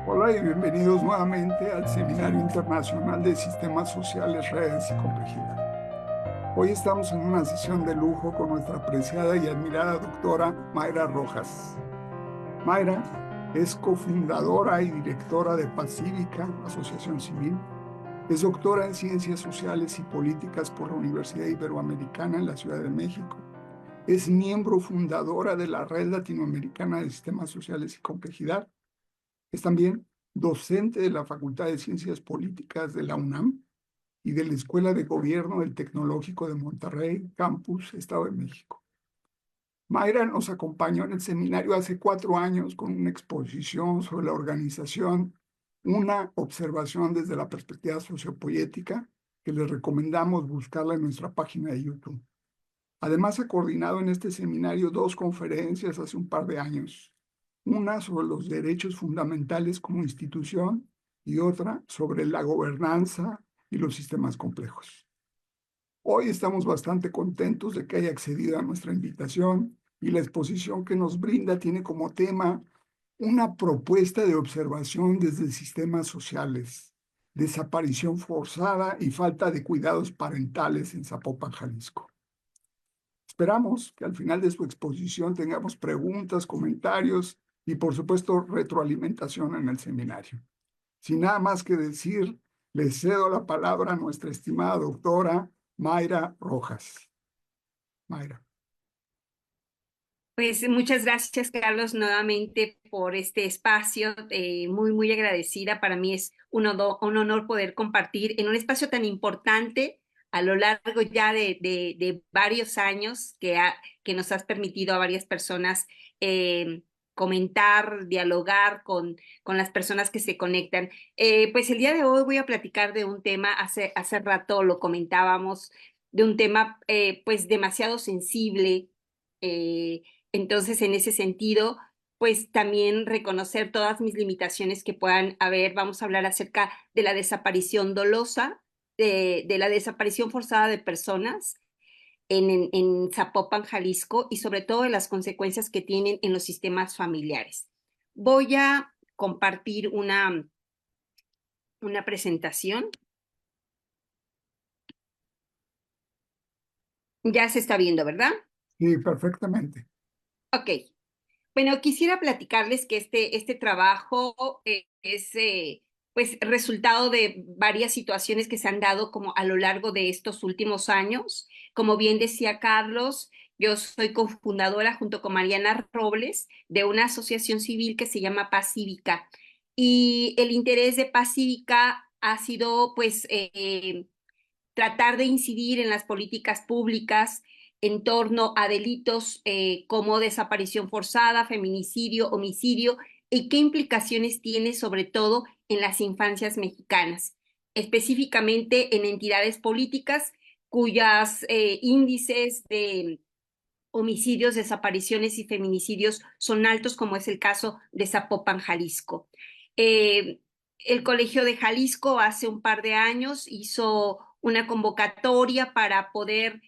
Hola y bienvenidos nuevamente al Seminario Internacional de Sistemas Sociales, Redes y Complejidad. Hoy estamos en una sesión de lujo con nuestra apreciada y admirada doctora Mayra Rojas. Mayra es cofundadora y directora de Pacívica, Asociación Civil. Es doctora en Ciencias Sociales y Políticas por la Universidad Iberoamericana en la Ciudad de México. Es miembro fundadora de la Red Latinoamericana de Sistemas Sociales y Complejidad. Es también docente de la Facultad de Ciencias Políticas de la UNAM y de la Escuela de Gobierno del Tecnológico de Monterrey, Campus, Estado de México. Mayra nos acompañó en el seminario hace 4 años con una exposición sobre la organización, una observación desde la perspectiva sociopoética, que les recomendamos buscarla en nuestra página de YouTube. Además, ha coordinado en este seminario 2 conferencias hace un par de años, una sobre los derechos fundamentales como institución y otra sobre la gobernanza y los sistemas complejos. Hoy estamos bastante contentos de que haya accedido a nuestra invitación y la exposición que nos brinda tiene como tema una propuesta de observación desde sistemas sociales, desaparición forzada y falta de cuidados parentales en Zapopan, Jalisco. Esperamos que al final de su exposición tengamos preguntas, comentarios y, por supuesto, retroalimentación en el seminario. Sin nada más que decir, le cedo la palabra a nuestra estimada doctora Mayra Rojas. Mayra. Pues muchas gracias, Carlos, nuevamente por este espacio. Muy agradecida. Para mí es un honor poder compartir en un espacio tan importante a lo largo ya de varios años que nos has permitido a varias personas comentar, dialogar con las personas que se conectan. Pues el día de hoy voy a platicar de un tema, hace rato lo comentábamos, de un tema pues demasiado sensible. eh, entonces, en ese sentido, pues también reconocer todas mis limitaciones que puedan haber. Vamos a hablar acerca de la desaparición dolosa, de la desaparición forzada de personas en Zapopan, Jalisco, y sobre todo de las consecuencias que tienen en los sistemas familiares. Voy a compartir una presentación. Ya se está viendo, ¿verdad? Sí, perfectamente. Ok. Bueno, quisiera platicarles que este trabajo es pues resultado de varias situaciones que se han dado como a lo largo de estos últimos años. Como bien decía Carlos, yo soy cofundadora junto con Mariana Robles de una asociación civil que se llama Paz Cívica. Y el interés de Paz Cívica ha sido pues tratar de incidir en las políticas públicas en torno a delitos como desaparición forzada, feminicidio, homicidio, y qué implicaciones tiene sobre todo en las infancias mexicanas, específicamente en entidades políticas cuyos índices de homicidios, desapariciones y feminicidios son altos, como es el caso de Zapopan, Jalisco. Eh, el Colegio de Jalisco hace un par de años hizo una convocatoria para poder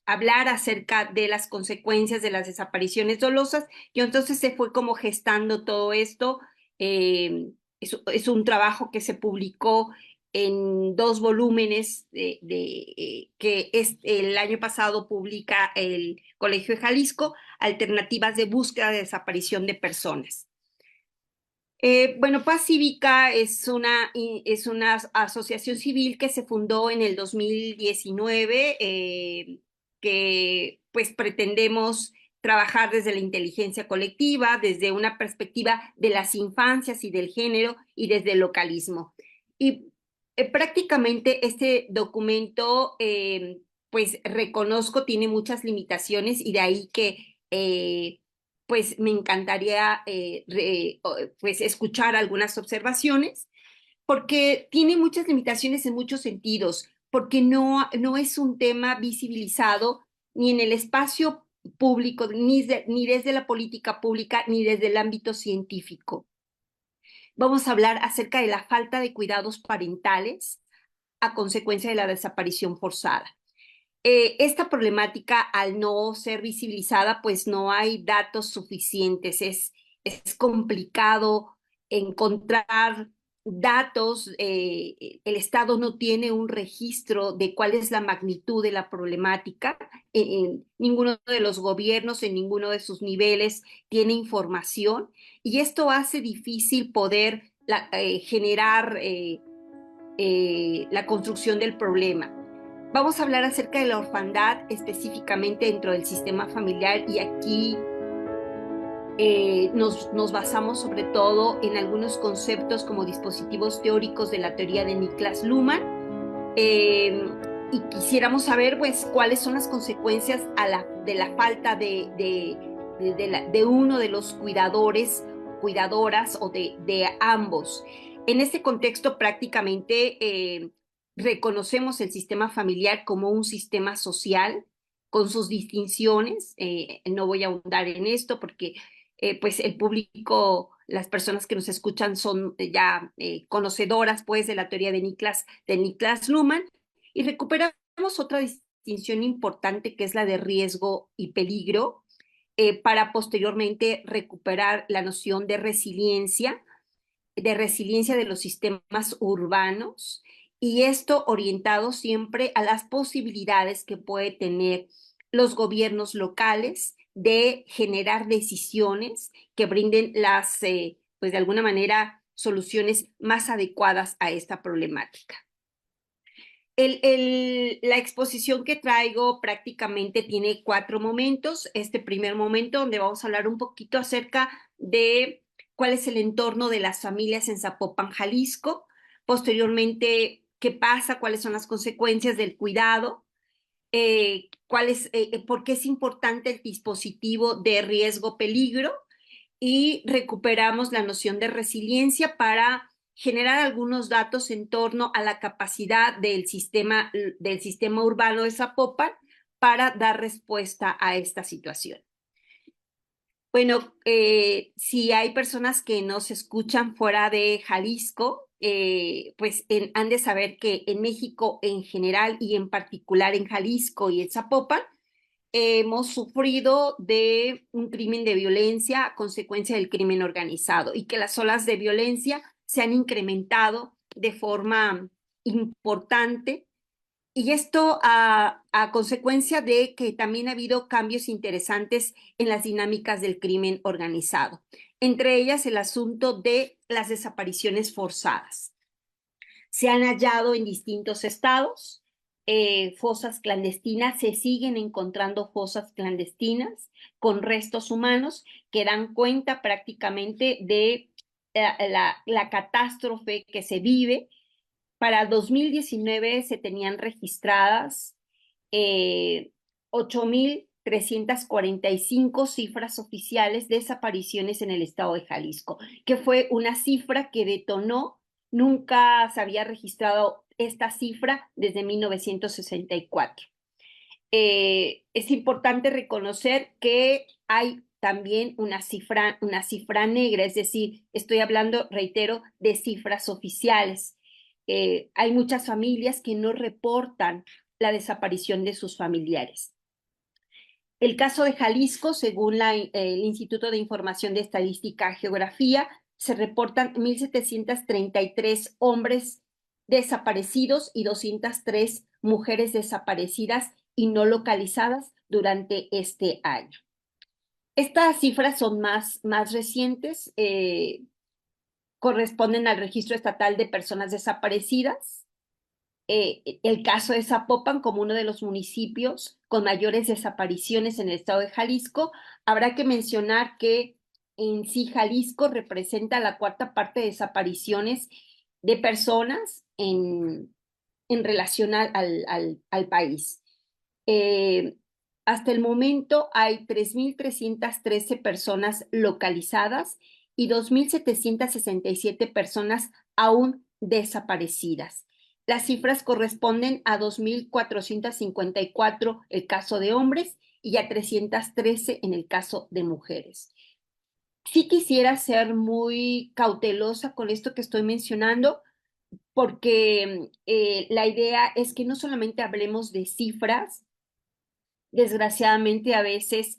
hablar acerca de las consecuencias de las desapariciones dolosas, y entonces se fue como gestando todo esto. Es un trabajo que se publicó en 2 volúmenes que el año pasado publica el Colegio de Jalisco, Alternativas de Búsqueda de Desaparición de Personas. Bueno, Paz Cívica es una asociación civil que se fundó en el 2019, que pues pretendemos trabajar desde la inteligencia colectiva, desde una perspectiva de las infancias y del género y desde el localismo. Y prácticamente este documento, pues reconozco, tiene muchas limitaciones, y de ahí que pues me encantaría pues escuchar algunas observaciones, porque tiene muchas limitaciones en muchos sentidos, porque no es un tema visibilizado ni en el espacio público, ni desde la política pública, ni desde el ámbito científico. Vamos a hablar acerca de la falta de cuidados parentales a consecuencia de la desaparición forzada. Esta problemática, al no ser visibilizada, pues no hay datos suficientes. Es complicado encontrar datos, el Estado no tiene un registro de cuál es la magnitud de la problemática, en ninguno de los gobiernos, en ninguno de sus niveles tiene información y esto hace difícil poder generar la construcción del problema. Vamos a hablar acerca de la orfandad específicamente dentro del sistema familiar y aquí nos basamos sobre todo en algunos conceptos como dispositivos teóricos de la teoría de Niklas Luhmann y quisiéramos saber pues cuáles son las consecuencias de la falta de uno de los cuidadores, cuidadoras o de ambos. En este contexto prácticamente reconocemos el sistema familiar como un sistema social con sus distinciones. No voy a ahondar en esto porque pues el público, las personas que nos escuchan son ya conocedoras pues de la teoría de Niklas Luhmann y recuperamos otra distinción importante que es la de riesgo y peligro para posteriormente recuperar la noción de resiliencia de los sistemas urbanos y esto orientado siempre a las posibilidades que puede tener los gobiernos locales de generar decisiones que brinden pues de alguna manera, soluciones más adecuadas a esta problemática. La exposición que traigo prácticamente tiene 4 momentos. Este primer momento donde vamos a hablar un poquito acerca de cuál es el entorno de las familias en Zapopan, Jalisco. Posteriormente, qué pasa, cuáles son las consecuencias del cuidado, por qué es importante el dispositivo de riesgo-peligro y recuperamos la noción de resiliencia para generar algunos datos en torno a la capacidad del sistema urbano de Zapopan para dar respuesta a esta situación. Bueno, si hay personas que nos escuchan fuera de Jalisco, pues han de saber que en México en general y en particular en Jalisco y en Zapopan, hemos sufrido de un crimen de violencia a consecuencia del crimen organizado y que las olas de violencia se han incrementado de forma importante y esto a consecuencia de que también ha habido cambios interesantes en las dinámicas del crimen organizado, entre ellas el asunto de las desapariciones forzadas. Se han hallado en distintos estados fosas clandestinas, se siguen encontrando fosas clandestinas con restos humanos que dan cuenta prácticamente de la catástrofe que se vive. Para 2019 se tenían registradas 8,345 cifras oficiales de desapariciones en el estado de Jalisco, que fue una cifra que detonó, nunca se había registrado esta cifra desde 1964. Es importante reconocer que hay también una cifra negra, es decir, estoy hablando, reitero, de cifras oficiales. Hay muchas familias que no reportan la desaparición de sus familiares. El caso de Jalisco, según el Instituto de Información de Estadística y Geografía, se reportan 1,733 hombres desaparecidos y 203 mujeres desaparecidas y no localizadas durante este año. Estas cifras son más recientes, corresponden al Registro Estatal de Personas Desaparecidas. El caso de Zapopan como uno de los municipios con mayores desapariciones en el estado de Jalisco. Habrá que mencionar que en sí Jalisco representa la 4ª parte de desapariciones de personas en relación al país. Hasta el momento hay 3,313 personas localizadas y 2,767 personas aún desaparecidas. Las cifras corresponden a 2,454 el caso de hombres y a 313 en el caso de mujeres. Sí quisiera ser muy cautelosa con esto que estoy mencionando, porque la idea es que no solamente hablemos de cifras, desgraciadamente a veces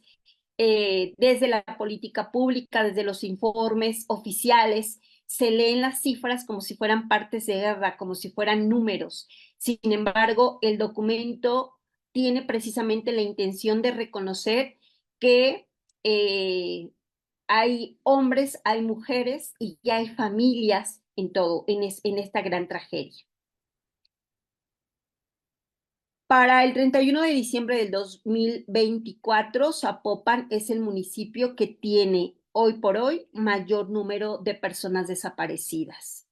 desde la política pública, desde los informes oficiales, se leen las cifras como si fueran partes de guerra, como si fueran números. Sin embargo, el documento tiene precisamente la intención de reconocer que hay hombres, hay mujeres y ya hay familias en todo, en esta gran tragedia. Para el 31 de diciembre del 2024, Zapopan es el municipio que tiene hoy por hoy mayor número de personas desaparecidas.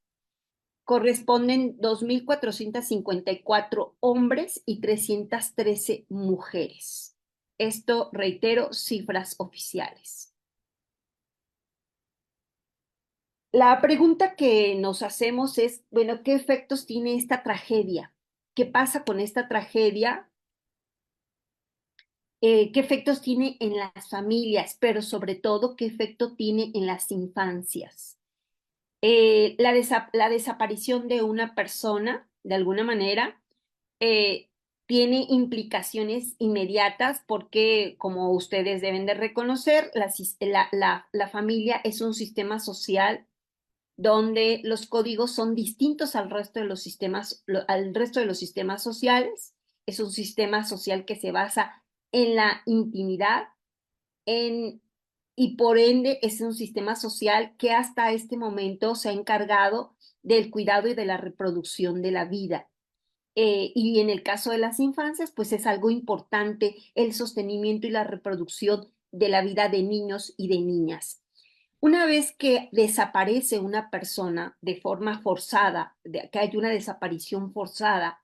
Corresponden 2.454 hombres y 313 mujeres. Esto, reitero, cifras oficiales. La pregunta que nos hacemos es, bueno, ¿qué efectos tiene esta tragedia? ¿Qué pasa con esta tragedia? ¿Qué efectos tiene en las familias? Pero sobre todo, ¿qué efecto tiene en las infancias? La desaparición de una persona, de alguna manera, eh, tiene implicaciones inmediatas porque, como ustedes deben de reconocer, la familia es un sistema social donde los códigos son distintos al resto de los al resto de los sistemas sociales. Es un sistema social que se basa en la intimidad, en, y por ende es un sistema social que hasta este momento se ha encargado del cuidado y de la reproducción de la vida. Y en el caso de las infancias, pues es algo importante el sostenimiento y la reproducción de la vida de niños y de niñas. Una vez que desaparece una persona de forma forzada, que hay una desaparición forzada,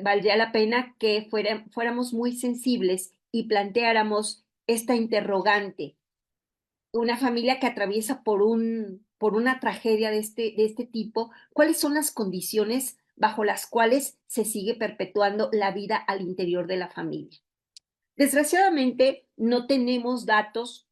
valdría la pena que fuéramos muy sensibles y planteáramos esta interrogante. Una familia que atraviesa por una tragedia de este tipo, ¿cuáles son las condiciones bajo las cuales se sigue perpetuando la vida al interior de la familia? Desgraciadamente, no tenemos datos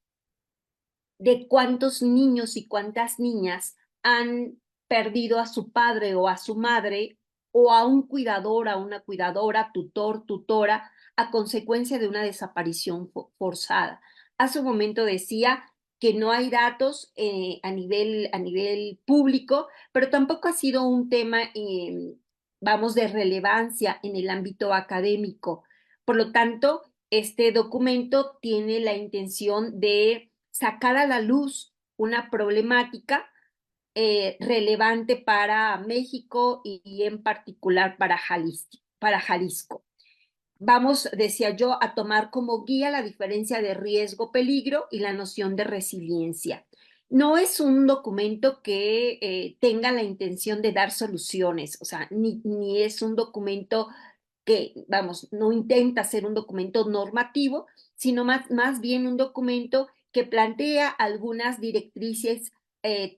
de cuántos niños y cuántas niñas han perdido a su padre o a su madre o a un cuidador, a una cuidadora, tutor, tutora, a consecuencia de una desaparición forzada. Hace un momento decía que no hay datos a nivel público, pero tampoco ha sido un tema, vamos, de relevancia en el ámbito académico. Por lo tanto, este documento tiene la intención de sacar a la luz una problemática relevante para México y en particular para Jalisco. Vamos, decía yo, a tomar como guía la diferencia de riesgo-peligro y la noción de resiliencia. No es un documento que tenga la intención de dar soluciones, o sea, ni es un documento que, vamos, no intenta ser un documento normativo, sino más bien un documento que plantea algunas directrices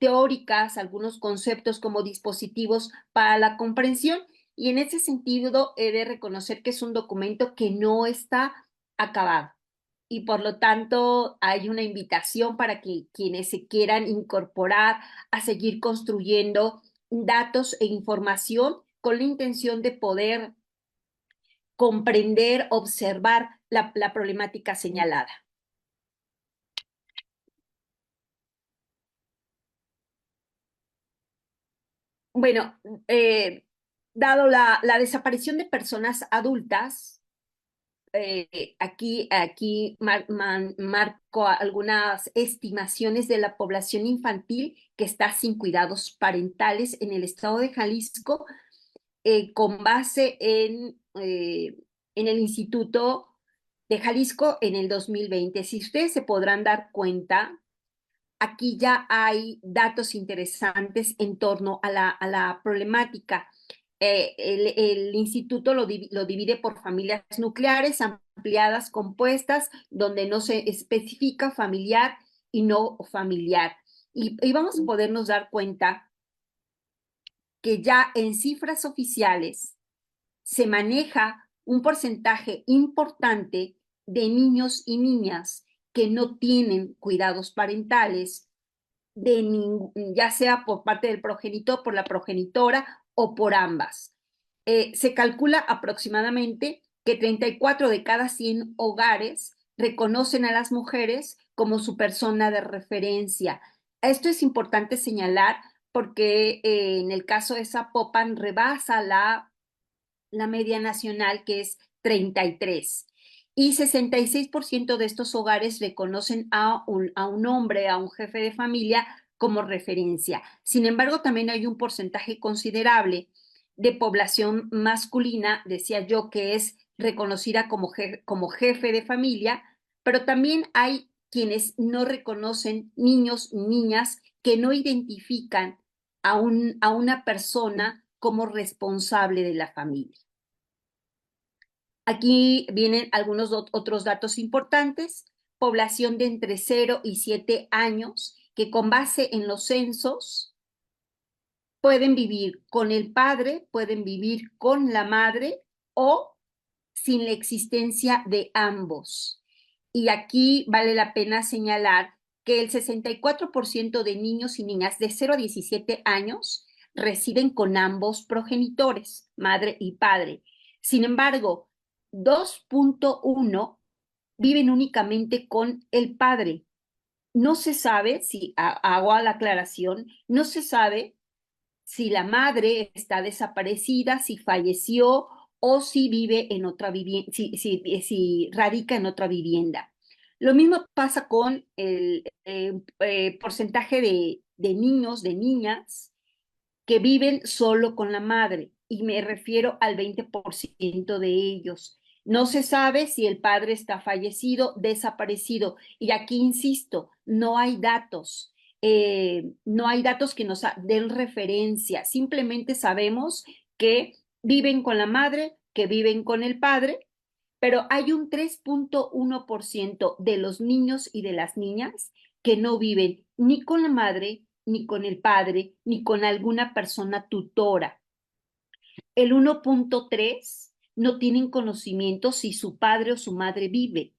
teóricas, algunos conceptos como dispositivos para la comprensión, y en ese sentido he de reconocer que es un documento que no está acabado. Y por lo tanto hay una invitación para que quienes se quieran incorporar a seguir construyendo datos e información con la intención de poder comprender, observar la problemática señalada. Bueno, dado la desaparición de personas adultas, aquí marco algunas estimaciones de la población infantil que está sin cuidados parentales en el estado de Jalisco, con base en el Instituto de Jalisco en el 2020. Si ustedes se podrán dar cuenta, aquí ya hay datos interesantes en torno a la problemática. El instituto lo divide por familias nucleares, ampliadas, compuestas, donde no se especifica familiar y no familiar. Y vamos a podernos dar cuenta que ya en cifras oficiales se maneja un porcentaje importante de niños y niñas que no tienen cuidados parentales, ya sea por parte del progenitor, por la progenitora o por ambas. Se calcula aproximadamente que 34 de cada 100 hogares reconocen a las mujeres como su persona de referencia. Esto es importante señalar porque en el caso de Zapopan rebasa la media nacional, que es 33. Y 66% de estos hogares reconocen a un hombre, a un jefe de familia, como referencia. Sin embargo, también hay un porcentaje considerable de población masculina, decía yo, que es reconocida como jefe de familia, pero también hay quienes no reconocen niños y niñas que no identifican a una persona como responsable de la familia. Aquí vienen algunos otros datos importantes. Población de entre 0 y 7 años que con base en los censos pueden vivir con el padre, pueden vivir con la madre o sin la existencia de ambos. Y aquí vale la pena señalar que el 64% de niños y niñas de 0 a 17 años residen con ambos progenitores, madre y padre. Sin embargo, 2.1 viven únicamente con el padre. No se sabe, si hago la aclaración, no se sabe si la madre está desaparecida, si falleció o si vive en otra vivienda, si radica en otra vivienda. Lo mismo pasa con el porcentaje de niños, de niñas que viven solo con la madre, y me refiero al 20% de ellos. No se sabe si el padre está fallecido, desaparecido, y aquí insisto, no hay datos que nos den referencia, simplemente sabemos que viven con la madre, que viven con el padre, pero hay un 3.1% de los niños y de las niñas que no viven ni con la madre, ni con el padre, ni con alguna persona tutora. El 1.3 no tienen conocimiento si su padre o su madre vive.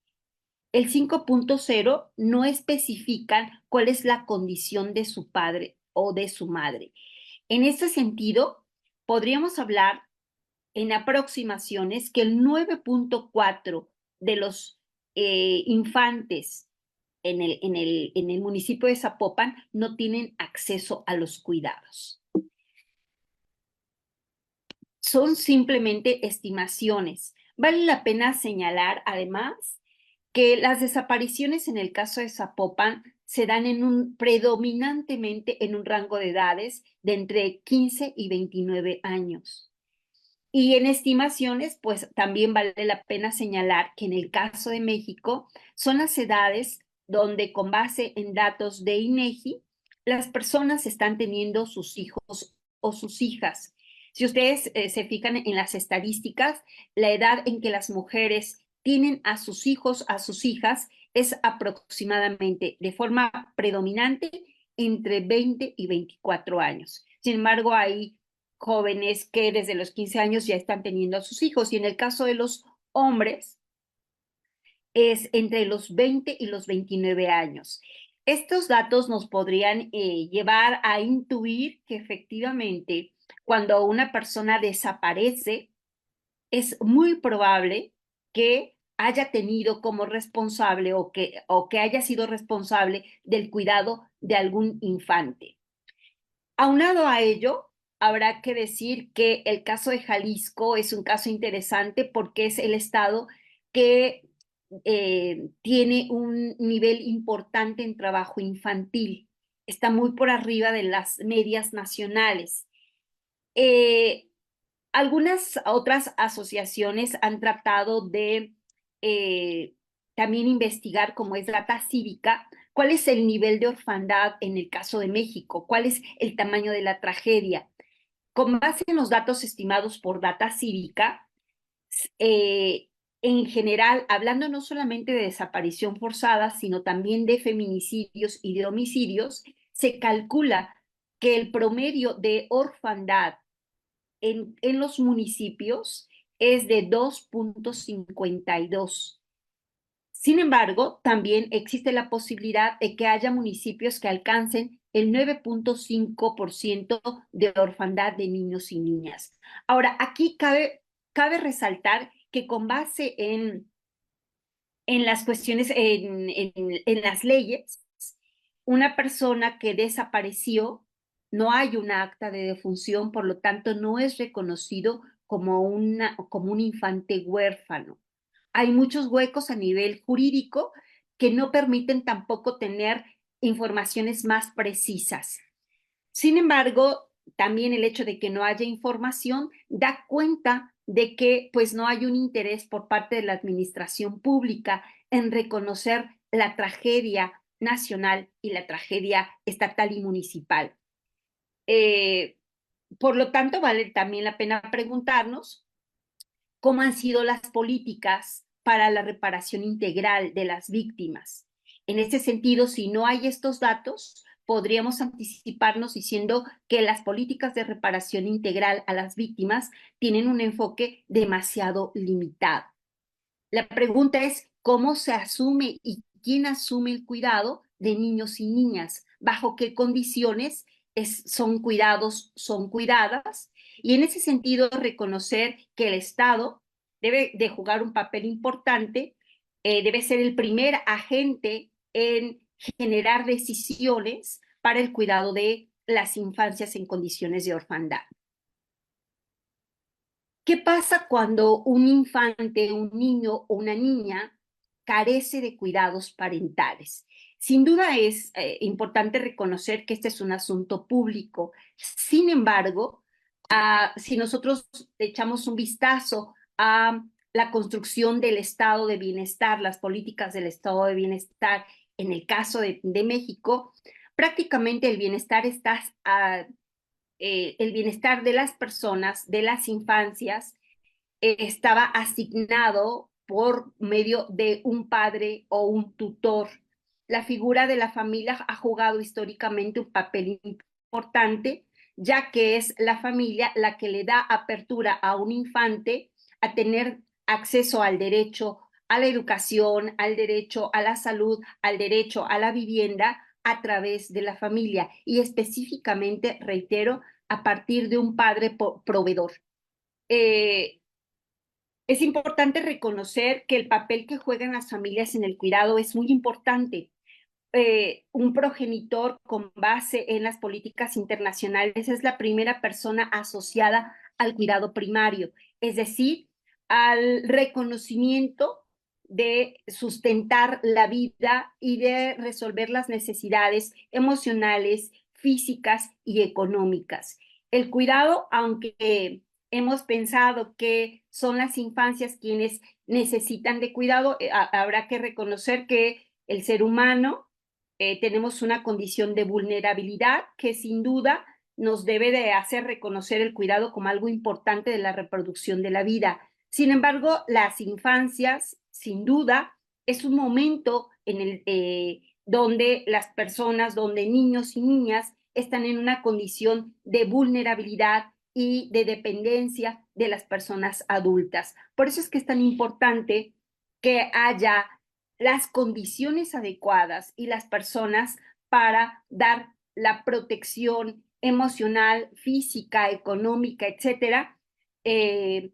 El 5.0 no especifican cuál es la condición de su padre o de su madre. En ese sentido, podríamos hablar en aproximaciones que el 9.4 de los infantes en el municipio de Zapopan no tienen acceso a los cuidados. Son simplemente estimaciones. Vale la pena señalar, además, que las desapariciones en el caso de Zapopan se dan predominantemente en un rango de edades de entre 15 y 29 años. Y en estimaciones, pues también vale la pena señalar que en el caso de México son las edades donde, con base en datos de INEGI, las personas están teniendo sus hijos o sus hijas. Si ustedes se fijan en las estadísticas, la edad en que las mujeres tienen a sus hijos, a sus hijas, es aproximadamente, de forma predominante, entre 20 y 24 años. Sin embargo, hay jóvenes que desde los 15 años ya están teniendo a sus hijos, y en el caso de los hombres es entre los 20 y los 29 años. Estos datos nos podrían llevar a intuir que efectivamente cuando una persona desaparece es muy probable que haya tenido como responsable o que haya sido responsable del cuidado de algún infante. Aunado a ello, habrá que decir que el caso de Jalisco es un caso interesante porque es el estado que tiene un nivel importante en trabajo infantil. Está muy por arriba de las medias nacionales. Eh, Algunas otras asociaciones han tratado de eh, también investigar, como es Data Cívica, cuál es el nivel de orfandad en el caso de México, cuál es el tamaño de la tragedia. Con base en los datos estimados por Data Cívica, eh, en general, hablando no solamente de desaparición forzada, sino también de feminicidios y de homicidios, se calcula que el promedio de orfandad en los municipios es de 2.52. Sin embargo, también existe la posibilidad de que haya municipios que alcancen el 9.5% de orfandad de niños y niñas. Ahora, aquí cabe resaltar que con base en las cuestiones, en las leyes, una persona que desapareció, no hay una acta de defunción, por lo tanto no es reconocido como un infante huérfano. Hay muchos huecos a nivel jurídico que no permiten tampoco tener informaciones más precisas. Sin embargo, también el hecho de que no haya información da cuenta de que pues no hay un interés por parte de la administración pública en reconocer la tragedia nacional y la tragedia estatal y municipal. Eh, por lo tanto, vale también la pena preguntarnos cómo han sido las políticas para la reparación integral de las víctimas. En ese sentido, si no hay estos datos, podríamos anticiparnos diciendo que las políticas de reparación integral a las víctimas tienen un enfoque demasiado limitado. La pregunta es cómo se asume y quién asume el cuidado de niños y niñas, bajo qué condiciones son cuidados, son cuidadas, y en ese sentido reconocer que el Estado debe de jugar un papel importante, debe ser el primer agente en generar decisiones para el cuidado de las infancias en condiciones de orfandad. ¿Qué pasa cuando un infante, un niño o una niña carece de cuidados parentales? Sin duda es importante reconocer que este es un asunto público. Sin embargo, si nosotros echamos un vistazo a la construcción del estado de bienestar, las políticas del estado de bienestar, en el caso de México, prácticamente el bienestar está el bienestar de las personas, de las infancias, estaba asignado por medio de un padre o un tutor. La figura de la familia ha jugado históricamente un papel importante, ya que es la familia la que le da apertura a un infante a tener acceso al derecho a la educación, al derecho a la salud, al derecho a la vivienda a través de la familia y específicamente, reitero, a partir de un padre proveedor. Eh, es importante reconocer que el papel que juegan las familias en el cuidado es muy importante. Un progenitor con base en las políticas internacionales es la primera persona asociada al cuidado primario, es decir, al reconocimiento de sustentar la vida y de resolver las necesidades emocionales, físicas y económicas. El cuidado, aunque hemos pensado que son las infancias quienes necesitan de cuidado, habrá que reconocer que el ser humano tenemos una condición de vulnerabilidad que sin duda nos debe de hacer reconocer el cuidado como algo importante de la reproducción de la vida. Sin embargo, las infancias, sin duda, es un momento en donde las personas, donde niños y niñas están en una condición de vulnerabilidad y de dependencia de las personas adultas. Por eso es que es tan importante que haya las condiciones adecuadas y las personas para dar la protección emocional, física, económica, etcétera, y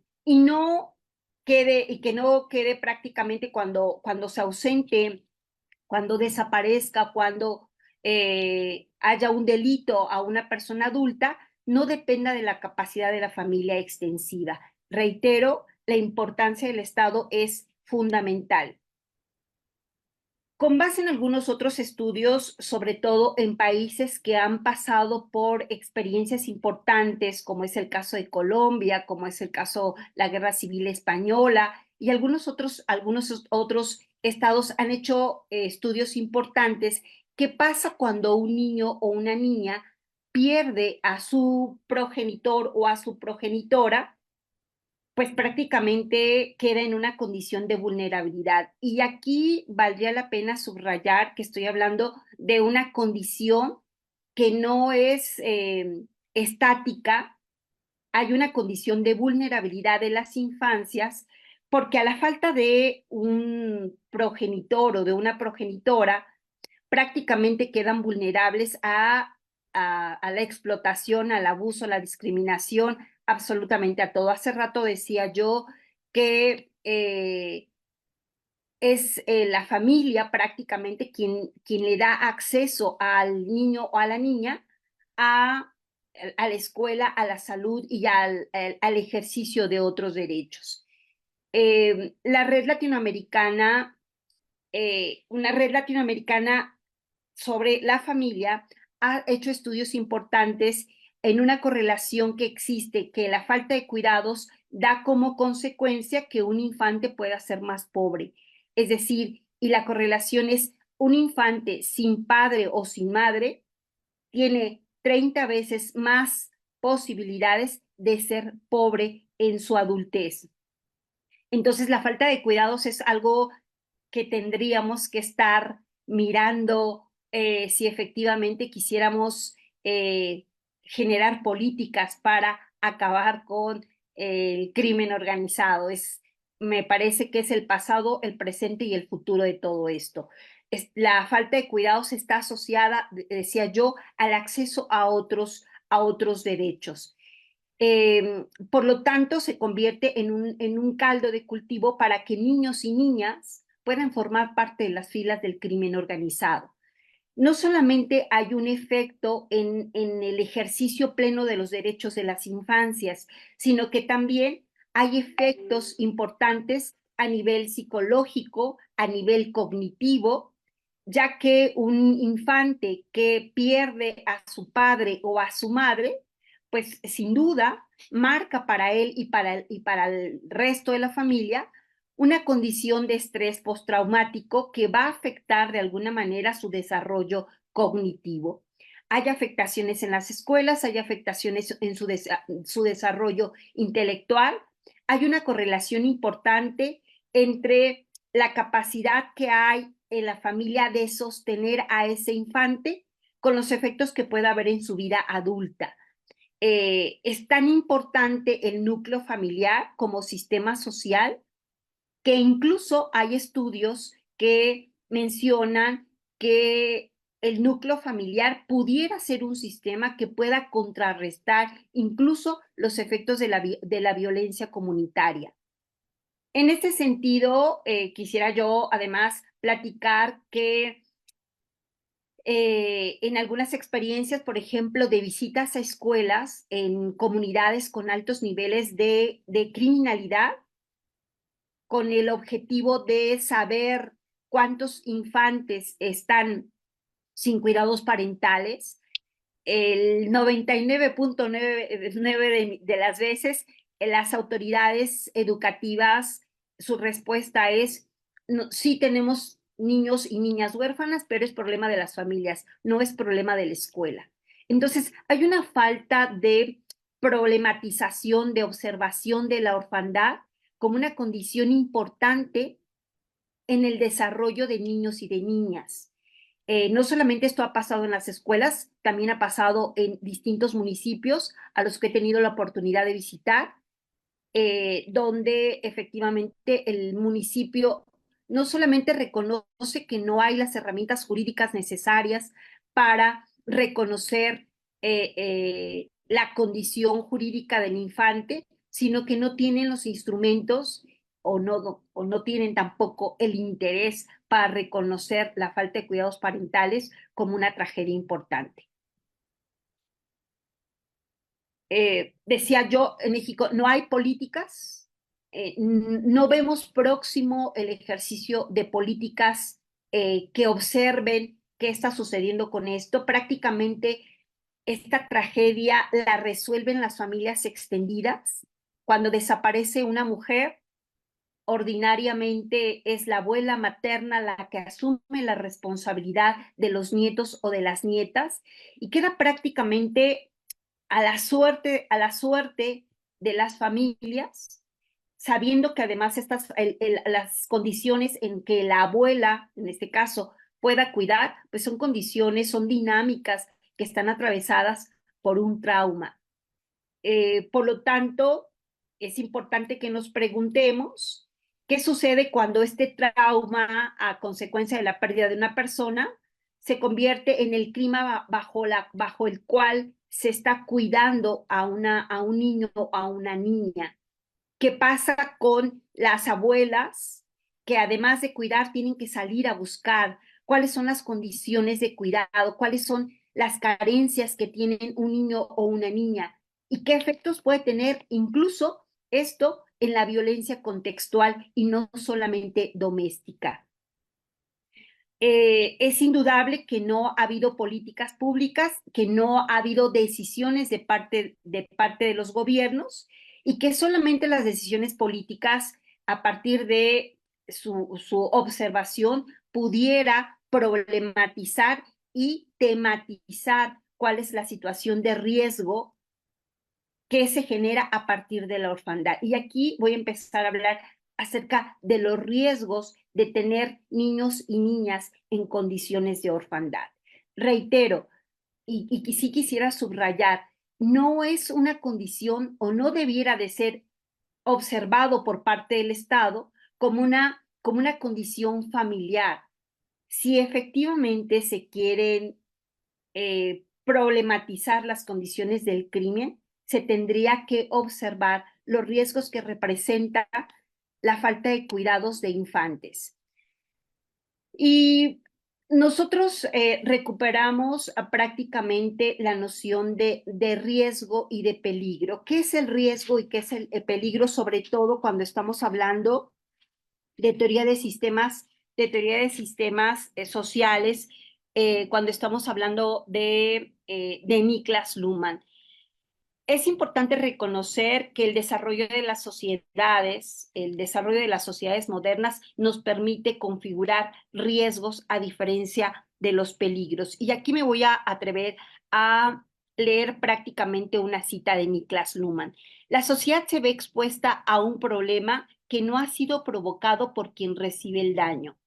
que no quede prácticamente cuando se ausente, cuando desaparezca, cuando haya un delito a una persona adulta, no dependa de la capacidad de la familia extensiva. Reitero, la importancia del Estado es fundamental. Con base en algunos otros estudios, sobre todo en países que han pasado por experiencias importantes, como es el caso de Colombia, como es el caso de la Guerra Civil Española, y algunos otros estados han hecho estudios importantes. ¿Qué pasa cuando un niño o una niña pierde a su progenitor o a su progenitora? Pues prácticamente queda en una condición de vulnerabilidad. Y aquí valdría la pena subrayar que estoy hablando de una condición que no es estática. Hay una condición de vulnerabilidad de las infancias porque a la falta de un progenitor o de una progenitora, prácticamente quedan vulnerables a la explotación, al abuso, a la discriminación, absolutamente a todo. Hace rato decía yo que es la familia prácticamente quien le da acceso al niño o a la niña a, a la escuela, a la salud y al ejercicio de otros derechos. La red latinoamericana, una red latinoamericana sobre la familia ha hecho estudios importantes en una correlación que existe, que la falta de cuidados da como consecuencia que un infante pueda ser más pobre. Es decir, y la correlación es un infante sin padre o sin madre tiene 30 veces más posibilidades de ser pobre en su adultez. Entonces, la falta de cuidados es algo que tendríamos que estar mirando si efectivamente quisiéramos generar políticas para acabar con el crimen organizado. Me parece que es el pasado, el presente y el futuro de todo esto. La falta de cuidados está asociada, decía yo, al acceso a otros derechos. Por lo tanto, se convierte en un caldo de cultivo para que niños y niñas puedan formar parte de las filas del crimen organizado. No solamente hay un efecto en el ejercicio pleno de los derechos de las infancias, sino que también hay efectos importantes a nivel psicológico, a nivel cognitivo, ya que un infante que pierde a su padre o a su madre, pues sin duda marca para él y para el resto de la familia una condición de estrés postraumático que va a afectar de alguna manera su desarrollo cognitivo. Hay afectaciones en las escuelas, hay afectaciones en su desarrollo intelectual, hay una correlación importante entre la capacidad que hay en la familia de sostener a ese infante con los efectos que pueda haber en su vida adulta. Es tan importante el núcleo familiar como sistema social que incluso hay estudios que mencionan que el núcleo familiar pudiera ser un sistema que pueda contrarrestar incluso los efectos de la violencia comunitaria. En este sentido, quisiera yo además platicar que en algunas experiencias, por ejemplo, de visitas a escuelas en comunidades con altos niveles de criminalidad, con el objetivo de saber cuántos infantes están sin cuidados parentales. El 99.9 de las veces las autoridades educativas, su respuesta es, no, sí tenemos niños y niñas huérfanas, pero es problema de las familias, no es problema de la escuela. Entonces, hay una falta de problematización, de observación de la orfandad como una condición importante en el desarrollo de niños y de niñas. No solamente esto ha pasado en las escuelas, también ha pasado en distintos municipios a los que he tenido la oportunidad de visitar, donde efectivamente el municipio no solamente reconoce que no hay las herramientas jurídicas necesarias para reconocer la condición jurídica del infante, sino que no tienen los instrumentos o no tienen tampoco el interés para reconocer la falta de cuidados parentales como una tragedia importante. Decía yo, en México no hay políticas, no vemos próximo el ejercicio de políticas que observen qué está sucediendo con esto. Prácticamente esta tragedia la resuelven las familias extendidas. Cuando desaparece una mujer, ordinariamente es la abuela materna la que asume la responsabilidad de los nietos o de las nietas y queda prácticamente a la suerte de las familias, sabiendo que además las condiciones en que la abuela, en este caso, pueda cuidar, pues son condiciones, son dinámicas que están atravesadas por un trauma. Por lo tanto, es importante que nos preguntemos qué sucede cuando este trauma, a consecuencia de la pérdida de una persona, se convierte en el clima bajo el cual se está cuidando a un niño o a una niña. ¿Qué pasa con las abuelas que además de cuidar tienen que salir a buscar cuáles son las condiciones de cuidado, cuáles son las carencias que tienen un niño o una niña y qué efectos puede tener incluso esto en la violencia contextual y no solamente doméstica. Es indudable que no ha habido políticas públicas, que no ha habido decisiones de parte de los gobiernos y que solamente las decisiones políticas a partir de su observación pudiera problematizar y tematizar cuál es la situación de riesgo que se genera a partir de la orfandad. Y aquí voy a empezar a hablar acerca de los riesgos de tener niños y niñas en condiciones de orfandad. Reitero, y sí quisiera subrayar, no es una condición o no debiera de ser observado por parte del Estado como una condición familiar. Si efectivamente se quieren problematizar las condiciones del crimen, se tendría que observar los riesgos que representa la falta de cuidados de infantes. Y nosotros recuperamos prácticamente la noción de riesgo y de peligro. ¿Qué es el riesgo y qué es el peligro? Sobre todo cuando estamos hablando de teoría de sistemas sociales, cuando estamos hablando de Niklas Luhmann. Es importante reconocer que el desarrollo de las sociedades modernas nos permite configurar riesgos a diferencia de los peligros. Y aquí me voy a atrever a leer prácticamente una cita de Niklas Luhmann. La sociedad se ve expuesta a un problema que no ha sido provocado por quien recibe el daño.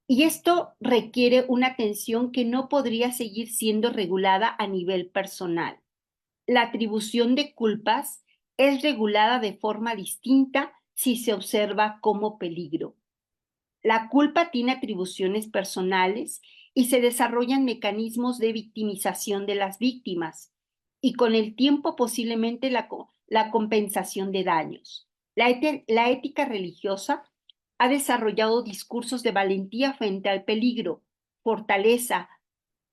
Y esto requiere una atención que no podría seguir siendo regulada a nivel personal. La atribución de culpas es regulada de forma distinta si se observa como peligro. La culpa tiene atribuciones personales y se desarrollan mecanismos de victimización de las víctimas y con el tiempo posiblemente la compensación de daños. La ética religiosa ha desarrollado discursos de valentía frente al peligro, fortaleza,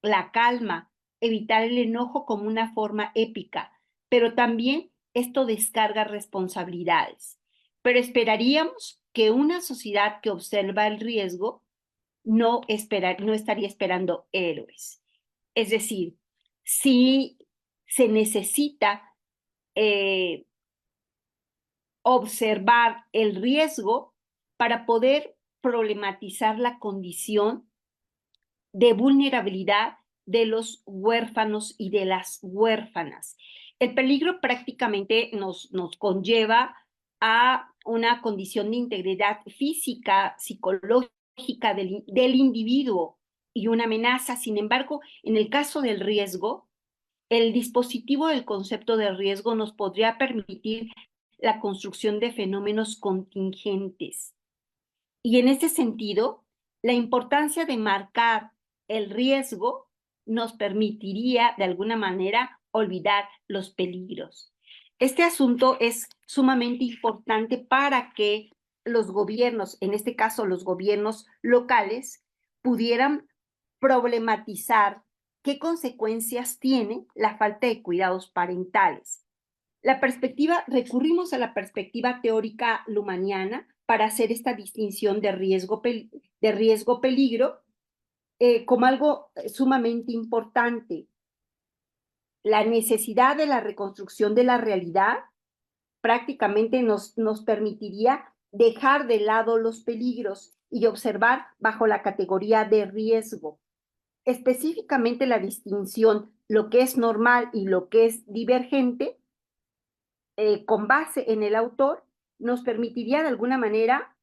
la calma, evitar el enojo como una forma épica, pero también esto descarga responsabilidades. Pero esperaríamos que una sociedad que observa el riesgo no estaría esperando héroes. Es decir, si se necesita eh, observar el riesgo para poder problematizar la condición de vulnerabilidad de los huérfanos y de las huérfanas. El peligro prácticamente nos conlleva a una condición de integridad física, psicológica del individuo y una amenaza. Sin embargo, en el caso del riesgo, el dispositivo del concepto de riesgo nos podría permitir la construcción de fenómenos contingentes. Y en ese sentido, la importancia de marcar el riesgo nos permitiría, de alguna manera, olvidar los peligros. Este asunto es sumamente importante para que los gobiernos, en este caso los gobiernos locales, pudieran problematizar qué consecuencias tiene la falta de cuidados parentales. Recurrimos a la perspectiva teórica lumaniana para hacer esta distinción de riesgo-peligro como algo sumamente importante. La necesidad de la reconstrucción de la realidad prácticamente nos permitiría dejar de lado los peligros y observar bajo la categoría de riesgo. Específicamente la distinción, lo que es normal y lo que es divergente, con base en el autor, nos permitiría de alguna manera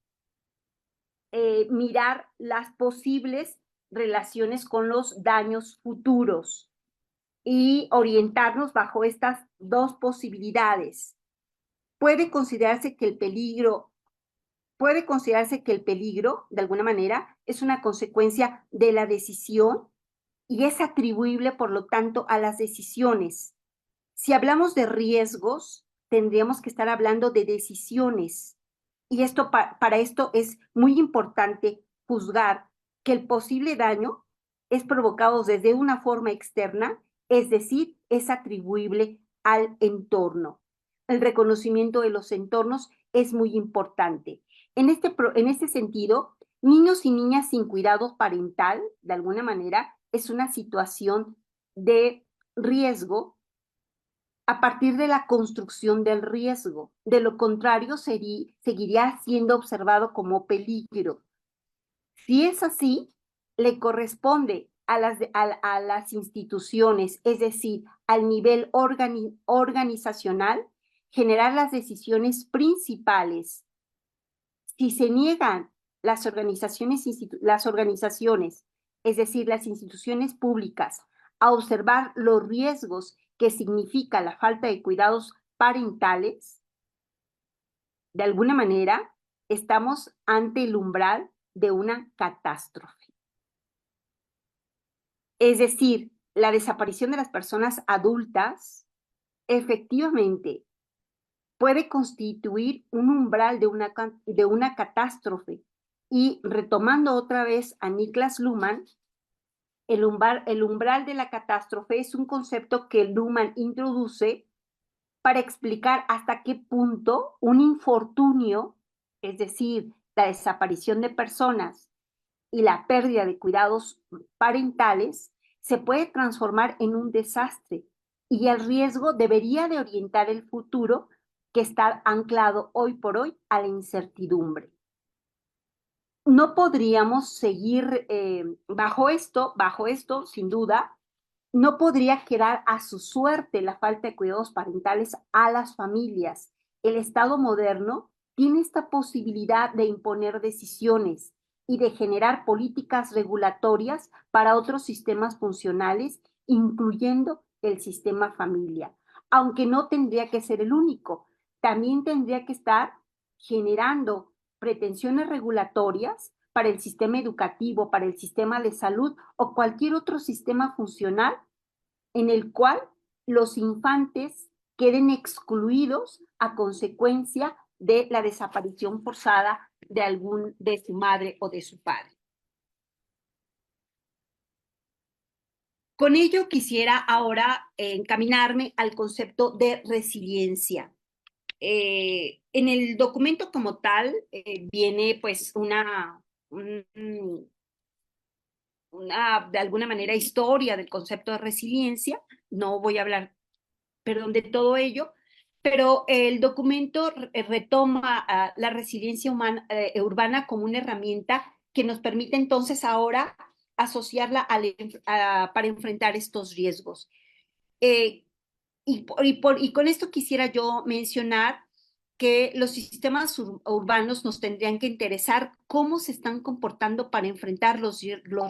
mirar las posibles relaciones con los daños futuros y orientarnos bajo estas dos posibilidades. Puede considerarse que el peligro, de alguna manera, es una consecuencia de la decisión y es atribuible, por lo tanto, a las decisiones. Si hablamos de riesgos, tendríamos que estar hablando de decisiones. Y esto para esto es muy importante juzgar que el posible daño es provocado desde una forma externa, es decir, es atribuible al entorno. El reconocimiento de los entornos es muy importante. En este sentido, niños y niñas sin cuidado parental, de alguna manera, es una situación de riesgo a partir de la construcción del riesgo. De lo contrario, seguiría siendo observado como peligro. Si es así, le corresponde a las instituciones, es decir, al nivel organizacional, generar las decisiones principales. Si se niegan las organizaciones, es decir, las instituciones públicas, a observar los riesgos que significa la falta de cuidados parentales, de alguna manera estamos ante el umbral de una catástrofe. Es decir, la desaparición de las personas adultas efectivamente puede constituir un umbral de una catástrofe. Y retomando otra vez a Niklas Luhmann, el umbral de la catástrofe es un concepto que Luhmann introduce para explicar hasta qué punto un infortunio, es decir, la desaparición de personas y la pérdida de cuidados parentales, se puede transformar en un desastre y el riesgo debería de orientar el futuro que está anclado hoy por hoy a la incertidumbre. No podríamos seguir bajo esto, sin duda, no podría quedar a su suerte la falta de cuidados parentales a las familias. El Estado moderno tiene esta posibilidad de imponer decisiones y de generar políticas regulatorias para otros sistemas funcionales, incluyendo el sistema familia. Aunque no tendría que ser el único, también tendría que estar generando pretensiones regulatorias para el sistema educativo, para el sistema de salud o cualquier otro sistema funcional en el cual los infantes queden excluidos a consecuencia de la desaparición forzada de su madre o de su padre. Con ello quisiera ahora encaminarme al concepto de resiliencia. En el documento como tal viene pues de alguna manera, historia del concepto de resiliencia. No voy a hablar, perdón, de todo ello, pero el documento retoma la resiliencia urbana como una herramienta que nos permite entonces ahora asociarla para enfrentar estos riesgos. Eh, y con esto quisiera yo mencionar que los sistemas urbanos nos tendrían que interesar cómo se están comportando para enfrentar los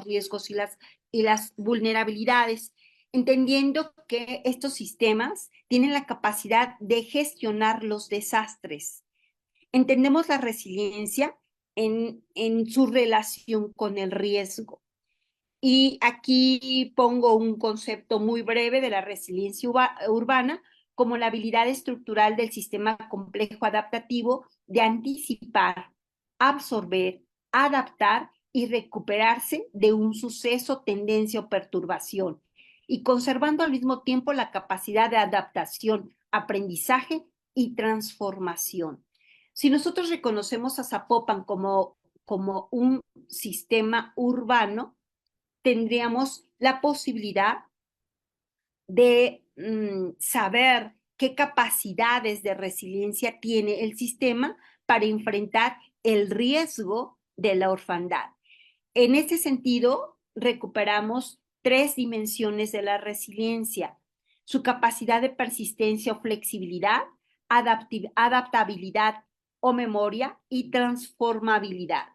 riesgos y las vulnerabilidades, entendiendo que estos sistemas tienen la capacidad de gestionar los desastres. Entendemos la resiliencia en su relación con el riesgo. Y aquí pongo un concepto muy breve de la resiliencia urbana como la habilidad estructural del sistema complejo adaptativo de anticipar, absorber, adaptar y recuperarse de un suceso, tendencia o perturbación, y conservando al mismo tiempo la capacidad de adaptación, aprendizaje y transformación. Si nosotros reconocemos a Zapopan como un sistema urbano, tendríamos la posibilidad de saber qué capacidades de resiliencia tiene el sistema para enfrentar el riesgo de la orfandad. En este sentido, recuperamos tres dimensiones de la resiliencia: su capacidad de persistencia o flexibilidad, adaptabilidad o memoria y transformabilidad.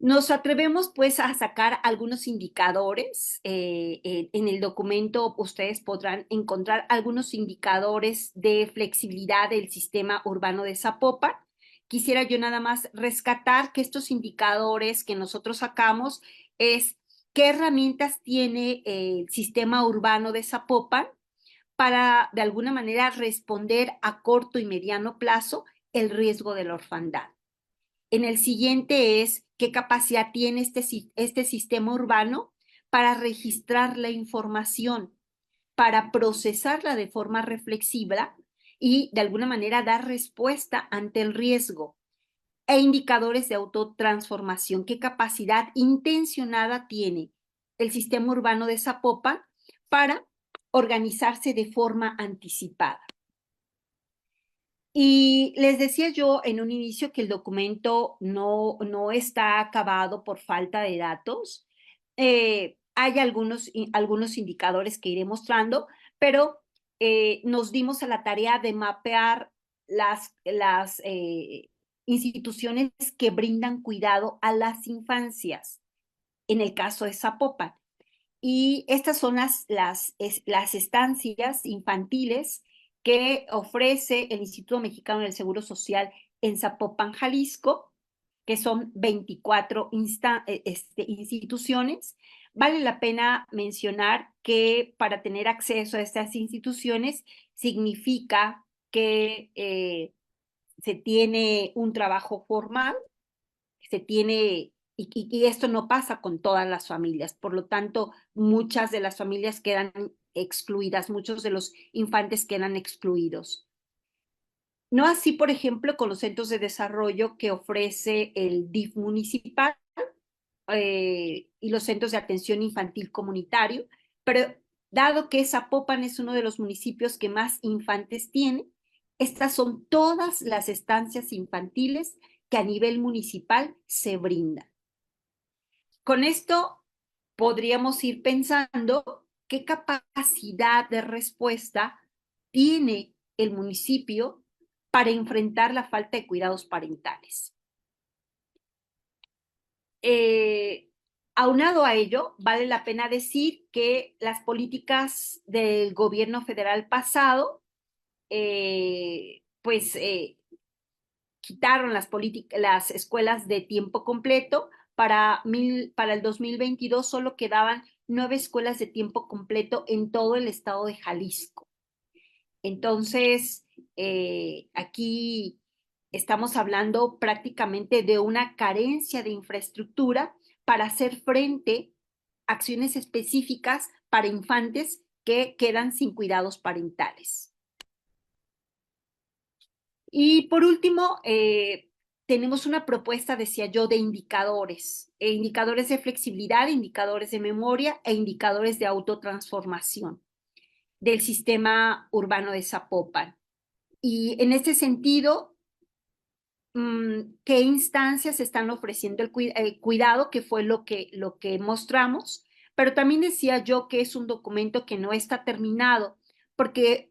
Nos atrevemos pues a sacar algunos indicadores. En el documento ustedes podrán encontrar algunos indicadores de flexibilidad del sistema urbano de Zapopan. Quisiera yo nada más rescatar que estos indicadores que nosotros sacamos es qué herramientas tiene el sistema urbano de Zapopan para, de alguna manera, responder a corto y mediano plazo el riesgo de la orfandad. En el siguiente es qué capacidad tiene este sistema urbano para registrar la información, para procesarla de forma reflexiva y de alguna manera dar respuesta ante el riesgo e indicadores de autotransformación. ¿Qué capacidad intencionada tiene el sistema urbano de Zapopan para organizarse de forma anticipada? Y les decía yo en un inicio que el documento no está acabado por falta de datos. Hay algunos indicadores que iré mostrando, pero nos dimos a la tarea de mapear las instituciones que brindan cuidado a las infancias, en el caso de Zapopan. Y estas son las estancias infantiles que ofrece el Instituto Mexicano del Seguro Social en Zapopan, Jalisco, que son 24 instituciones. Vale la pena mencionar que para tener acceso a estas instituciones significa que se tiene un trabajo formal, se tiene, y esto no pasa con todas las familias, por lo tanto, muchas de las familias quedan excluidas, muchos de los infantes quedan excluidos. No así, por ejemplo, con los centros de desarrollo que ofrece el DIF municipal y los centros de atención infantil comunitario, pero dado que Zapopan es uno de los municipios que más infantes tiene, estas son todas las estancias infantiles que a nivel municipal se brindan. Con esto podríamos ir pensando qué capacidad de respuesta tiene el municipio para enfrentar la falta de cuidados parentales. Aunado a ello, vale la pena decir que las políticas del gobierno federal pasado, quitaron las escuelas de tiempo completo. Para el 2022 solo quedaban 9 escuelas de tiempo completo en todo el estado de Jalisco. Entonces, aquí estamos hablando prácticamente de una carencia de infraestructura para hacer frente a acciones específicas para infantes que quedan sin cuidados parentales. Y por último, tenemos una propuesta, decía yo, de indicadores, indicadores de flexibilidad, indicadores de memoria e indicadores de autotransformación del sistema urbano de Zapopan. Y en este sentido, ¿qué instancias están ofreciendo el cuidado? Que fue lo que mostramos, pero también decía yo que es un documento que no está terminado, porque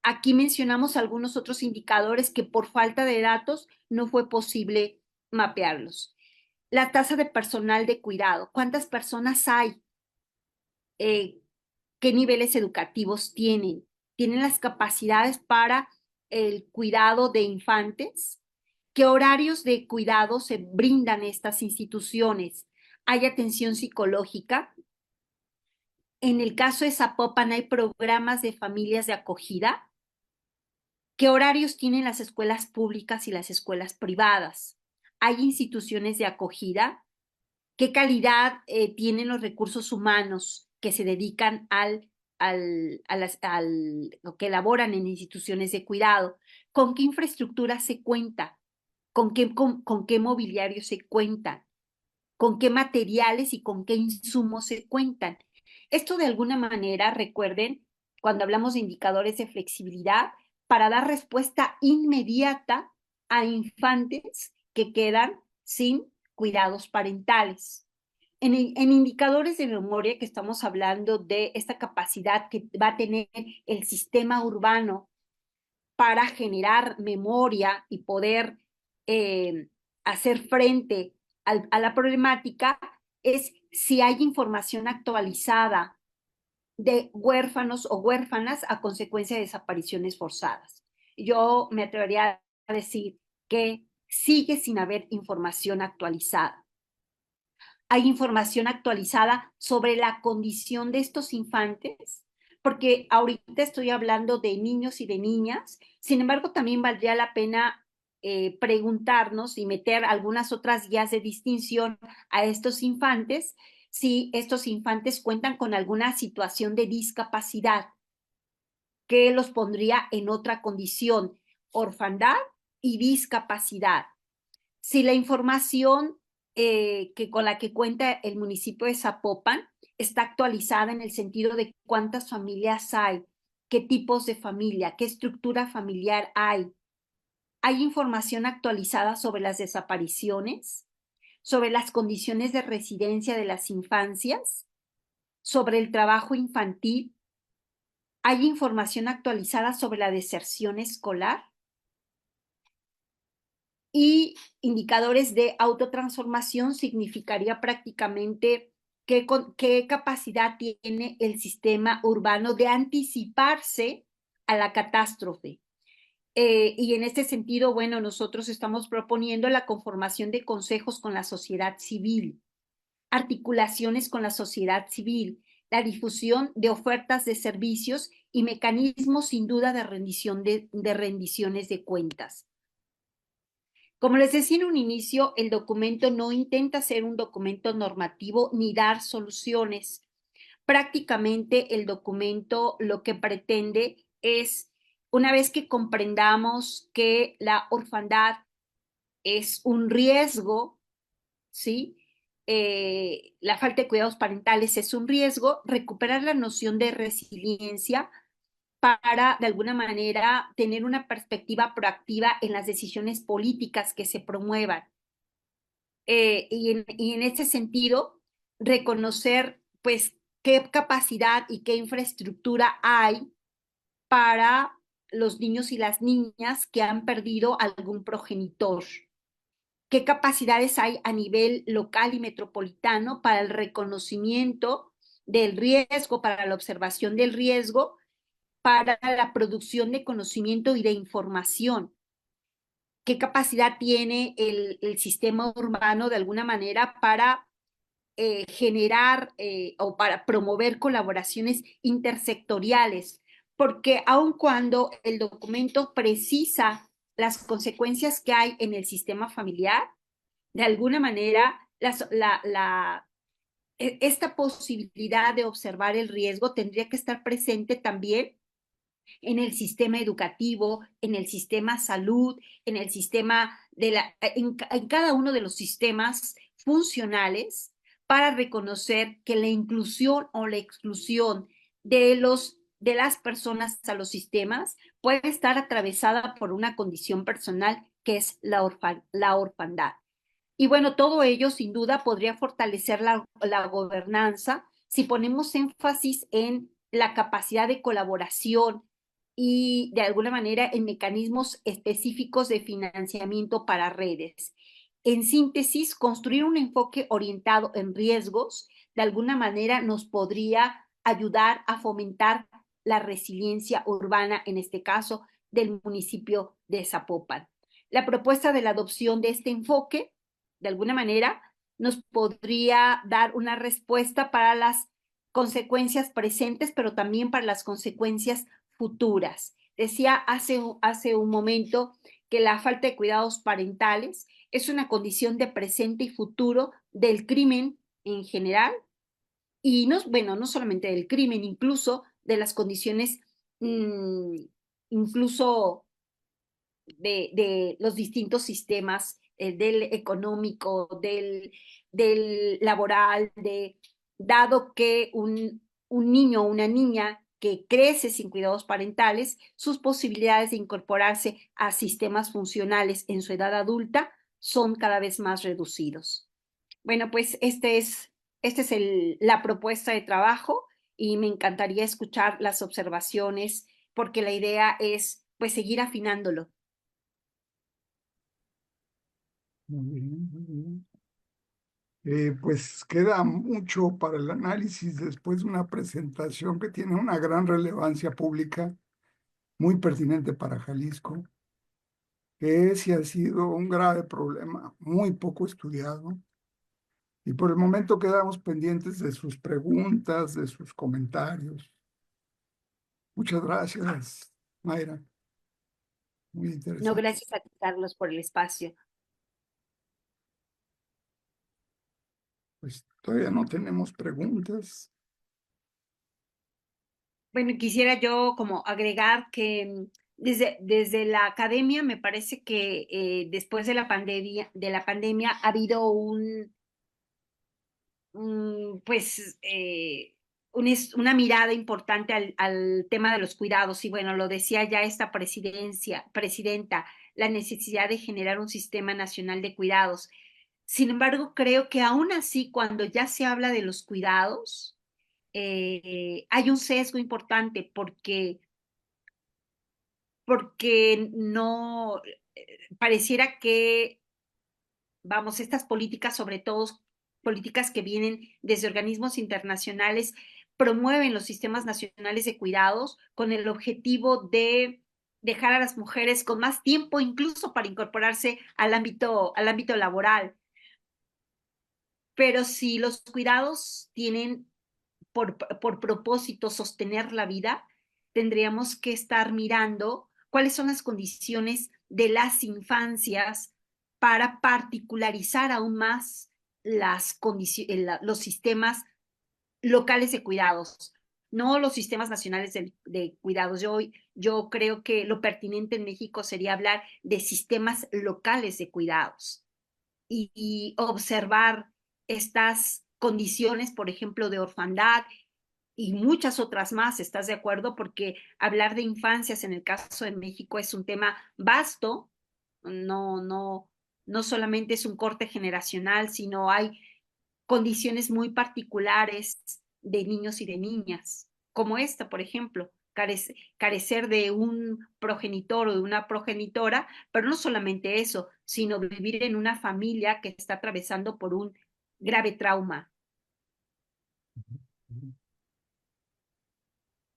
aquí mencionamos algunos otros indicadores que por falta de datos no fue posible mapearlos. La tasa de personal de cuidado, ¿cuántas personas hay? ¿Qué niveles educativos tienen? ¿Tienen las capacidades para el cuidado de infantes? ¿Qué horarios de cuidado se brindan estas instituciones? ¿Hay atención psicológica? En el caso de Zapopan, ¿hay programas de familias de acogida? ¿Qué horarios tienen las escuelas públicas y las escuelas privadas? ¿Hay instituciones de acogida? ¿Qué calidad tienen los recursos humanos que se dedican que elaboran en instituciones de cuidado? ¿Con qué infraestructura se cuenta? ¿Con qué mobiliario se cuentan? ¿Con qué materiales y con qué insumos se cuentan? Esto de alguna manera, recuerden, cuando hablamos de indicadores de flexibilidad, para dar respuesta inmediata a infantes que quedan sin cuidados parentales. En indicadores de memoria, que estamos hablando de esta capacidad que va a tener el sistema urbano para generar memoria y poder hacer frente a la problemática, es si hay información actualizada de huérfanos o huérfanas a consecuencia de desapariciones forzadas. Yo me atrevería a decir que sigue sin haber información actualizada. Hay información actualizada sobre la condición de estos infantes, porque ahorita estoy hablando de niños y de niñas, sin embargo, también valdría la pena preguntarnos y meter algunas otras guías de distinción a estos infantes, si estos infantes cuentan con alguna situación de discapacidad que los pondría en otra condición, orfandad y discapacidad. Si la información con la que cuenta el municipio de Zapopan está actualizada en el sentido de cuántas familias hay, qué tipos de familia, qué estructura familiar hay. Hay información actualizada sobre las desapariciones, sobre las condiciones de residencia de las infancias, sobre el trabajo infantil. Hay información actualizada sobre la deserción escolar y indicadores de autotransformación significaría prácticamente qué capacidad tiene el sistema urbano de anticiparse a la catástrofe. Y en este sentido, bueno, nosotros estamos proponiendo la conformación de consejos con la sociedad civil, articulaciones con la sociedad civil, la difusión de ofertas de servicios y mecanismos sin duda de rendiciones de cuentas. Como les decía en un inicio, el documento no intenta ser un documento normativo ni dar soluciones. Prácticamente el documento lo que pretende es, una vez que comprendamos que la orfandad es un riesgo, ¿sí? La falta de cuidados parentales es un riesgo, recuperar la noción de resiliencia para, de alguna manera, tener una perspectiva proactiva en las decisiones políticas que se promuevan. Y en ese sentido, reconocer, pues, qué capacidad y qué infraestructura hay para los niños y las niñas que han perdido algún progenitor. ¿Qué capacidades hay a nivel local y metropolitano para el reconocimiento del riesgo, para la observación del riesgo, para la producción de conocimiento y de información? ¿Qué capacidad tiene el sistema urbano de alguna manera para generar o para promover colaboraciones intersectoriales? Porque aun cuando el documento precisa las consecuencias que hay en el sistema familiar, de alguna manera esta posibilidad de observar el riesgo tendría que estar presente también en el sistema educativo, en el sistema salud, en el sistema en cada uno de los sistemas funcionales para reconocer que la inclusión o la exclusión de las personas a los sistemas puede estar atravesada por una condición personal que es la orfandad. Y bueno, todo ello sin duda podría fortalecer la gobernanza si ponemos énfasis en la capacidad de colaboración y de alguna manera en mecanismos específicos de financiamiento para redes. En síntesis, construir un enfoque orientado en riesgos de alguna manera nos podría ayudar a fomentar la resiliencia urbana, en este caso del municipio de Zapopan. La propuesta de la adopción de este enfoque de alguna manera, nos podría dar una respuesta para las consecuencias presentes, pero también para las consecuencias futuras. Decía hace un momento que la falta de cuidados parentales es una condición de presente y futuro del crimen en general, y no, bueno, no solamente del crimen, incluso de las condiciones, incluso de los distintos sistemas, del económico, del laboral, dado que un niño o una niña que crece sin cuidados parentales, sus posibilidades de incorporarse a sistemas funcionales en su edad adulta son cada vez más reducidos. Bueno, pues esta es la propuesta de trabajo y me encantaría escuchar las observaciones porque la idea es pues seguir afinándolo. Muy bien, muy bien. Pues queda mucho para el análisis después de una presentación que tiene una gran relevancia pública, muy pertinente para Jalisco, que ese ha sido un grave problema, muy poco estudiado, y por el momento quedamos pendientes de sus preguntas, de sus comentarios. Muchas gracias, Mayra. Muy No, interesante. gracias a ti, Carlos, por el espacio. Pues todavía no tenemos preguntas. Bueno, quisiera yo como agregar que desde la academia me parece que después de la pandemia ha habido pues una mirada importante al tema de los cuidados. Y bueno, lo decía ya esta presidenta, la necesidad de generar un sistema nacional de cuidados. Sin embargo, creo que aún así, cuando ya se habla de los cuidados, hay un sesgo importante porque no pareciera que, vamos, estas políticas, sobre todo políticas que vienen desde organismos internacionales, promueven los sistemas nacionales de cuidados con el objetivo de dejar a las mujeres con más tiempo incluso para incorporarse al ámbito laboral. Pero si los cuidados tienen por propósito sostener la vida, tendríamos que estar mirando cuáles son las condiciones de las infancias para particularizar aún más los sistemas locales de cuidados, no los sistemas nacionales de cuidados. Yo creo que lo pertinente en México sería hablar de sistemas locales de cuidados y observar estas condiciones, por ejemplo, de orfandad y muchas otras más, ¿estás de acuerdo? Porque hablar de infancias en el caso de México es un tema vasto, no solamente es un corte generacional, sino hay condiciones muy particulares de niños y de niñas, como esta, por ejemplo, carecer de un progenitor o de una progenitora, pero no solamente eso, sino vivir en una familia que está atravesando por un grave trauma.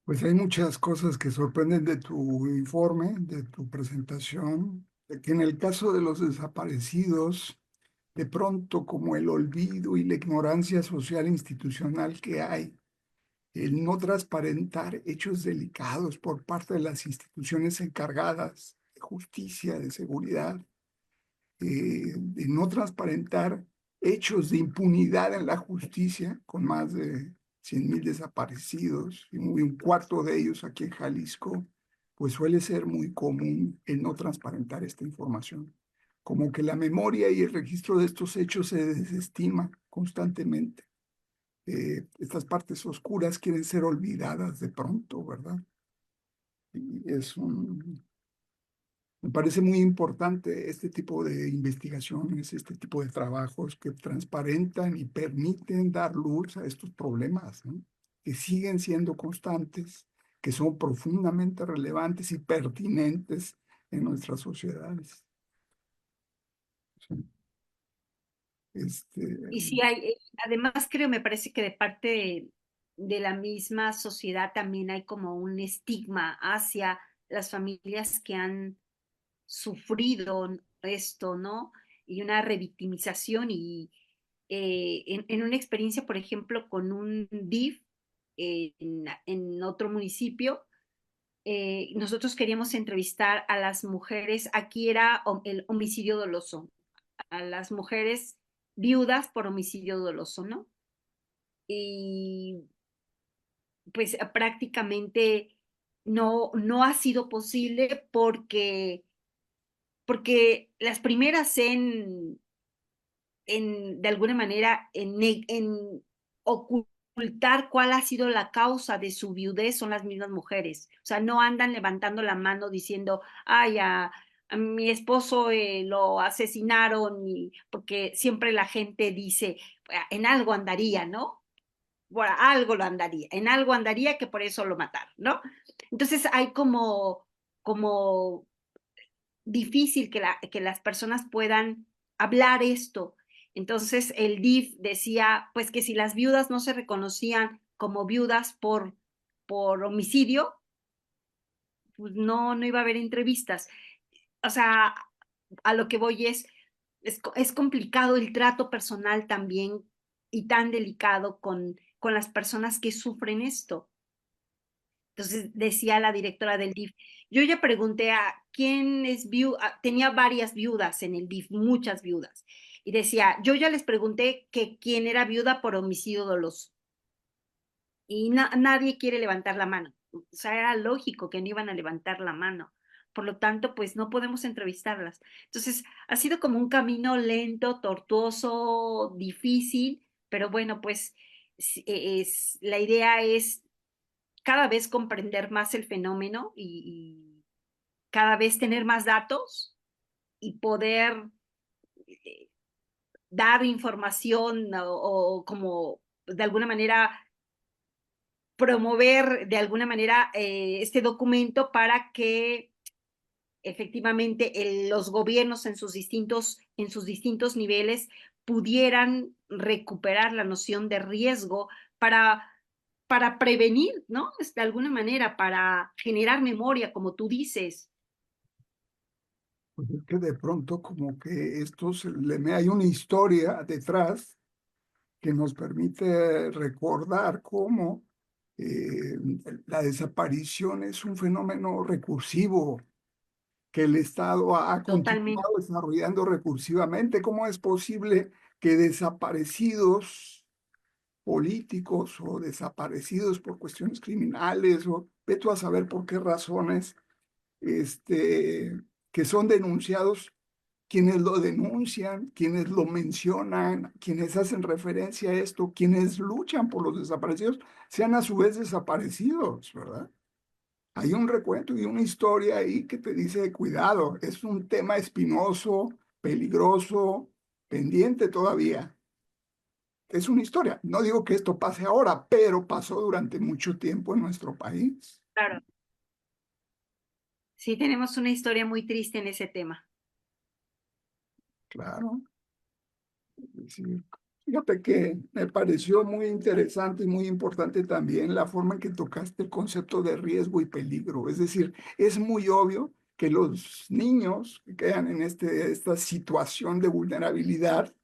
Pues hay muchas cosas que sorprenden de tu informe, de tu presentación, de que en el caso de los desaparecidos, de pronto como el olvido y la ignorancia social e institucional que hay, el no transparentar hechos delicados por parte de las instituciones encargadas de justicia, de seguridad, de no transparentar hechos de impunidad en la justicia, con más de 100,000 desaparecidos y un cuarto de ellos aquí en Jalisco, pues suele ser muy común el no transparentar esta información. Como que la memoria y el registro de estos hechos se desestima constantemente. Estas partes oscuras quieren ser olvidadas de pronto, ¿verdad? Y me parece muy importante este tipo de investigaciones, este tipo de trabajos que transparentan y permiten dar luz a estos problemas, ¿no? Que siguen siendo constantes, que son profundamente relevantes y pertinentes en nuestras sociedades. Sí. Este, Y sí además creo, me parece que de parte de la misma sociedad también hay como un estigma hacia las familias que han sufrido esto, ¿no? Y una revictimización y en una experiencia, por ejemplo, con un DIF en otro municipio, nosotros queríamos entrevistar a las mujeres, aquí era el homicidio doloso, a las mujeres viudas por homicidio doloso, ¿no? Y pues prácticamente no ha sido posible porque las primeras de alguna manera, en ocultar cuál ha sido la causa de su viudez son las mismas mujeres. O sea, no andan levantando la mano diciendo, ay, a mi esposo lo asesinaron, porque siempre la gente dice, en algo andaría, ¿no? Bueno, algo lo andaría, en algo andaría que por eso lo mataron, ¿no? Entonces hay como difícil que las personas puedan hablar esto. Entonces el DIF decía, pues que si las viudas no se reconocían como viudas por homicidio, pues no iba a haber entrevistas. O sea, a lo que voy es complicado el trato personal también y tan delicado con las personas que sufren esto. Entonces decía la directora del DIF, yo ya pregunté a quién es viuda, tenía varias viudas en el DIF, muchas viudas, y decía, yo ya les pregunté que quién era viuda por homicidio doloso, y nadie quiere levantar la mano. O sea, era lógico que no iban a levantar la mano. Por lo tanto, pues no podemos entrevistarlas. Entonces, ha sido como un camino lento, tortuoso, difícil, pero bueno, pues la idea es cada vez comprender más el fenómeno y cada vez tener más datos y poder eh, dar información o como de alguna manera promover de alguna manera este documento para que efectivamente los gobiernos en sus distintos niveles pudieran recuperar la noción de riesgo para, para prevenir, ¿no? De alguna manera, para generar memoria, como tú dices. Pues es que de pronto como que hay una historia detrás que nos permite recordar cómo eh, la desaparición es un fenómeno recursivo que el Estado ha Totalmente. continuado desarrollando recursivamente. ¿Cómo es posible que desaparecidos políticos o desaparecidos por cuestiones criminales o ve tú a saber por qué razones, que son denunciados, quienes lo denuncian, quienes lo mencionan, quienes hacen referencia a esto, quienes luchan por los desaparecidos, sean a su vez desaparecidos, ¿verdad? Hay un recuento y una historia ahí que te dice, cuidado, es un tema espinoso, peligroso, pendiente todavía. Es una historia. No digo que esto pase ahora, pero pasó durante mucho tiempo en nuestro país. Claro. Sí, tenemos una historia muy triste en ese tema. Claro. Sí. Fíjate que me pareció muy interesante y muy importante también la forma en que tocaste el concepto de riesgo y peligro. Es decir, es muy obvio que los niños que quedan en esta situación de vulnerabilidad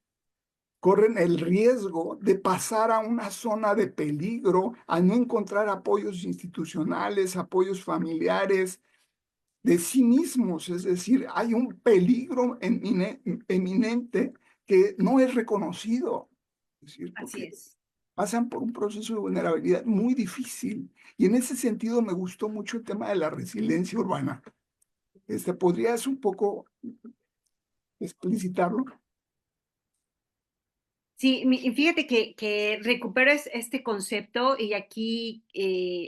corren el riesgo de pasar a una zona de peligro al no encontrar apoyos institucionales, apoyos familiares de sí mismos. Es decir, hay un peligro eminente que no es reconocido. Es decir, Así porque es. pasan por un proceso de vulnerabilidad muy difícil. Y en ese sentido me gustó mucho el tema de la resiliencia urbana. ¿Podrías un poco explicitarlo? Sí, fíjate que recupero este concepto y aquí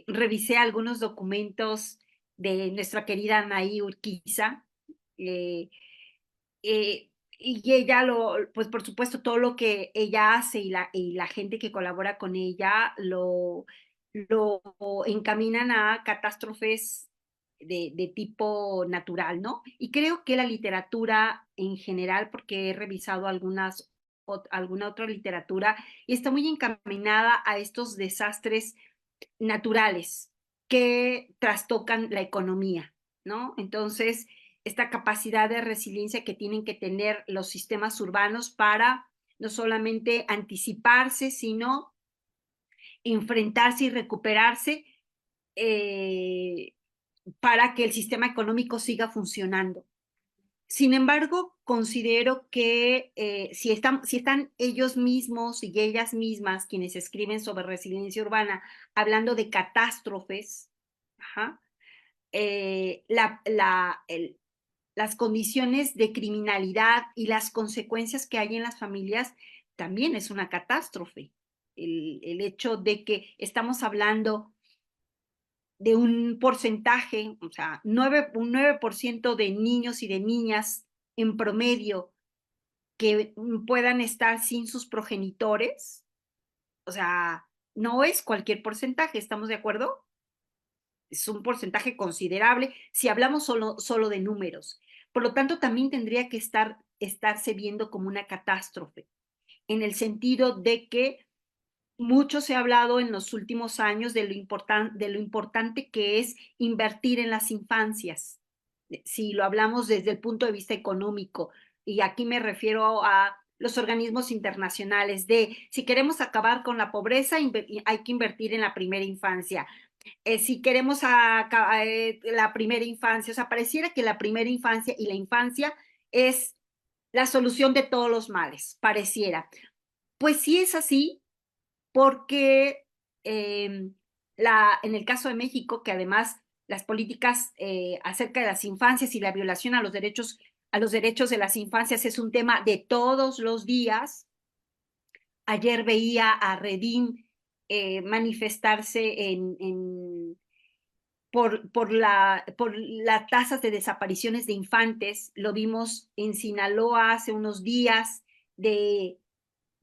revisé algunos documentos de nuestra querida Anaí Urquiza, eh, y ella pues por supuesto, todo lo que ella hace y la gente que colabora con ella lo encaminan a catástrofes de tipo natural, ¿no? Y creo que la literatura en general, porque he revisado alguna otra literatura, y está muy encaminada a estos desastres naturales que trastocan la economía, ¿no? Entonces, esta capacidad de resiliencia que tienen que tener los sistemas urbanos para no solamente anticiparse, sino enfrentarse y recuperarse eh, para que el sistema económico siga funcionando. Sin embargo, considero que si están ellos mismos y ellas mismas quienes escriben sobre resiliencia urbana hablando de catástrofes, ajá, las condiciones de criminalidad y las consecuencias que hay en las familias también es una catástrofe. El hecho de que estamos hablando de un porcentaje, o sea, un 9% de niños y de niñas en promedio que puedan estar sin sus progenitores, o sea, no es cualquier porcentaje, ¿estamos de acuerdo? Es un porcentaje considerable si hablamos solo de números. Por lo tanto, también tendría que estarse viendo como una catástrofe, en el sentido de que mucho se ha hablado en los últimos años de lo importante que es invertir en las infancias. Si lo hablamos desde el punto de vista económico, y aquí me refiero a los organismos internacionales, de si queremos acabar con la pobreza, hay que invertir en la primera infancia. Si queremos la primera infancia, o sea, pareciera que la primera infancia y la infancia es la solución de todos los males, pareciera. Pues sí es así, porque en el caso de México, que además las políticas acerca de las infancias y la violación a los derechos de las infancias es un tema de todos los días. Ayer veía a Redín manifestarse por las tasas de desapariciones de infantes. Lo vimos en Sinaloa hace unos días de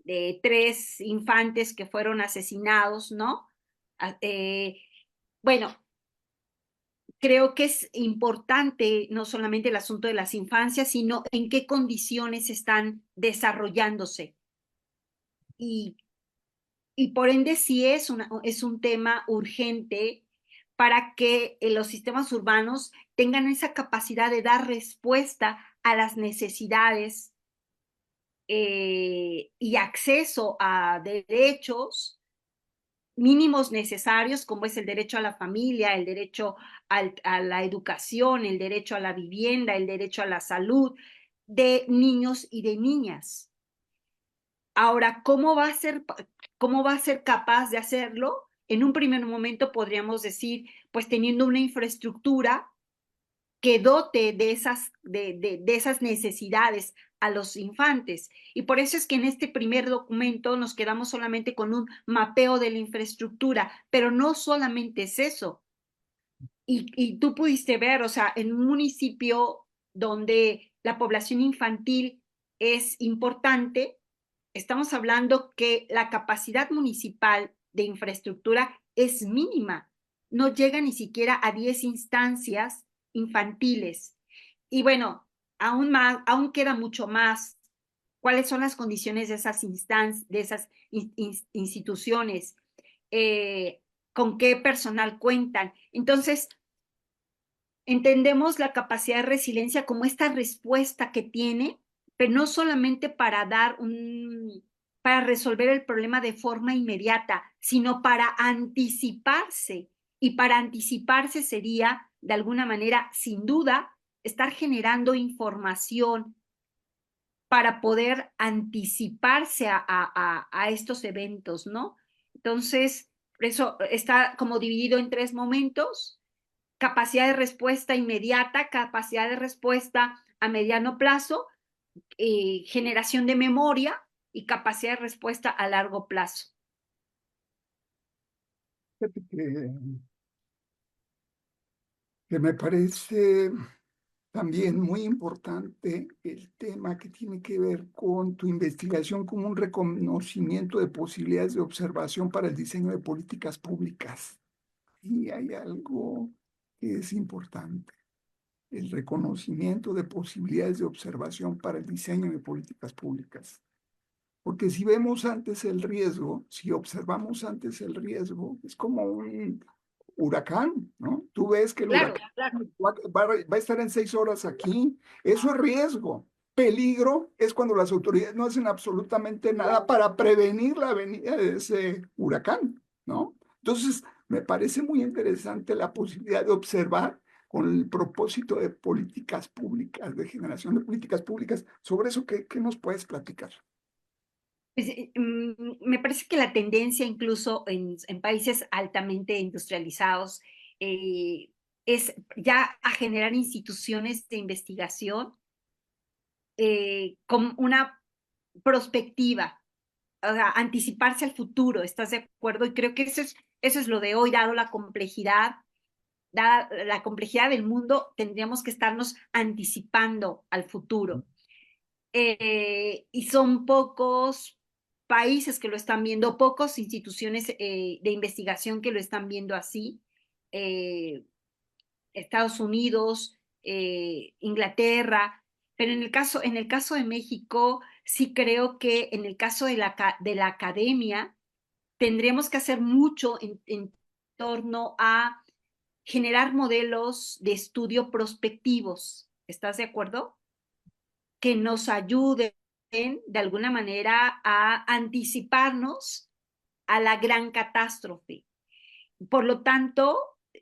3 infantes que fueron asesinados, ¿no? Eh, bueno, creo que es importante no solamente el asunto de las infancias, sino en qué condiciones están desarrollándose. Y, y por ende sí es un tema urgente para que los sistemas urbanos tengan esa capacidad de dar respuesta a las necesidades y acceso a derechos mínimos necesarios, como es el derecho a la familia, el derecho a la educación, el derecho a la vivienda, el derecho a la salud de niños y de niñas. Ahora, cómo va a ser capaz de hacerlo? En un primer momento podríamos decir, pues teniendo una infraestructura que dote de esas necesidades a los infantes. Y por eso es que en este primer documento nos quedamos solamente con un mapeo de la infraestructura, pero no solamente es eso. Y tú pudiste ver, o sea, en un municipio donde la población infantil es importante, estamos hablando que la capacidad municipal de infraestructura es mínima, no llega ni siquiera a 10 instancias infantiles. Y bueno, aún queda mucho más. ¿Cuáles son las condiciones de esas instituciones? ¿Con qué personal cuentan? Entonces, entendemos la capacidad de resiliencia como esta respuesta que tiene, pero no solamente para resolver el problema de forma inmediata, sino para anticiparse. Y para anticiparse sería, de alguna manera, sin duda, estar generando información para poder anticiparse a estos eventos, ¿no? Entonces, eso está como dividido en 3 momentos: capacidad de respuesta inmediata, capacidad de respuesta a mediano plazo, generación de memoria y capacidad de respuesta a largo plazo. Fíjate que me parece también muy importante el tema que tiene que ver con tu investigación como un reconocimiento de posibilidades de observación para el diseño de políticas públicas. Y hay algo que es importante, el reconocimiento de posibilidades de observación para el diseño de políticas públicas. Porque si vemos antes el riesgo, si observamos antes el riesgo, es como un huracán, ¿no? Tú ves que el Claro, huracán claro. va a estar en 6 horas aquí. Eso es riesgo. Peligro es cuando las autoridades no hacen absolutamente nada para prevenir la venida de ese huracán, ¿no? Entonces, me parece muy interesante la posibilidad de observar con el propósito de políticas públicas, de generación de políticas públicas. Sobre eso, ¿qué nos puedes platicar? Pues, me parece que la tendencia incluso en países altamente industrializados eh, es ya a generar instituciones de investigación con una perspectiva, o sea, anticiparse al futuro. ¿Estás de acuerdo? Y creo que eso es lo de hoy, dada la complejidad del mundo, tendríamos que estarnos anticipando al futuro. Y son pocos países que lo están viendo, pocas instituciones de investigación que lo están viendo así. Eh, Estados Unidos, Inglaterra, pero en el caso de México, sí creo que en el caso de la academia, tendremos que hacer mucho en torno a generar modelos de estudio prospectivos. ¿Estás de acuerdo? Que nos ayuden de alguna manera a anticiparnos a la gran catástrofe. por lo tanto,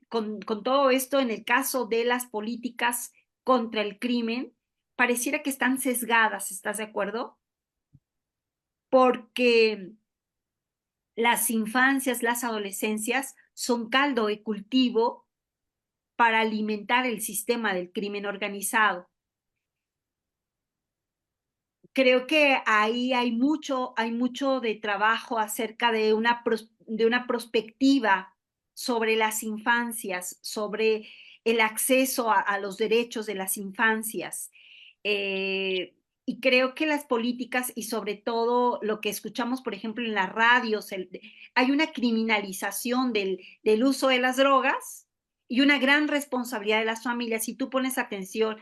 con todo esto, en el caso de las políticas contra el crimen, pareciera que están sesgadas, ¿estás de acuerdo? Porque las infancias, las adolescencias son caldo de cultivo para alimentar el sistema del crimen organizado. Creo que ahí hay mucho de trabajo acerca de de una perspectiva sobre las infancias, sobre el acceso a los derechos de las infancias. Eh, y creo que las políticas y sobre todo lo que escuchamos, por ejemplo, en las radios, hay una criminalización del uso de las drogas y una gran responsabilidad de las familias. Si tú pones atención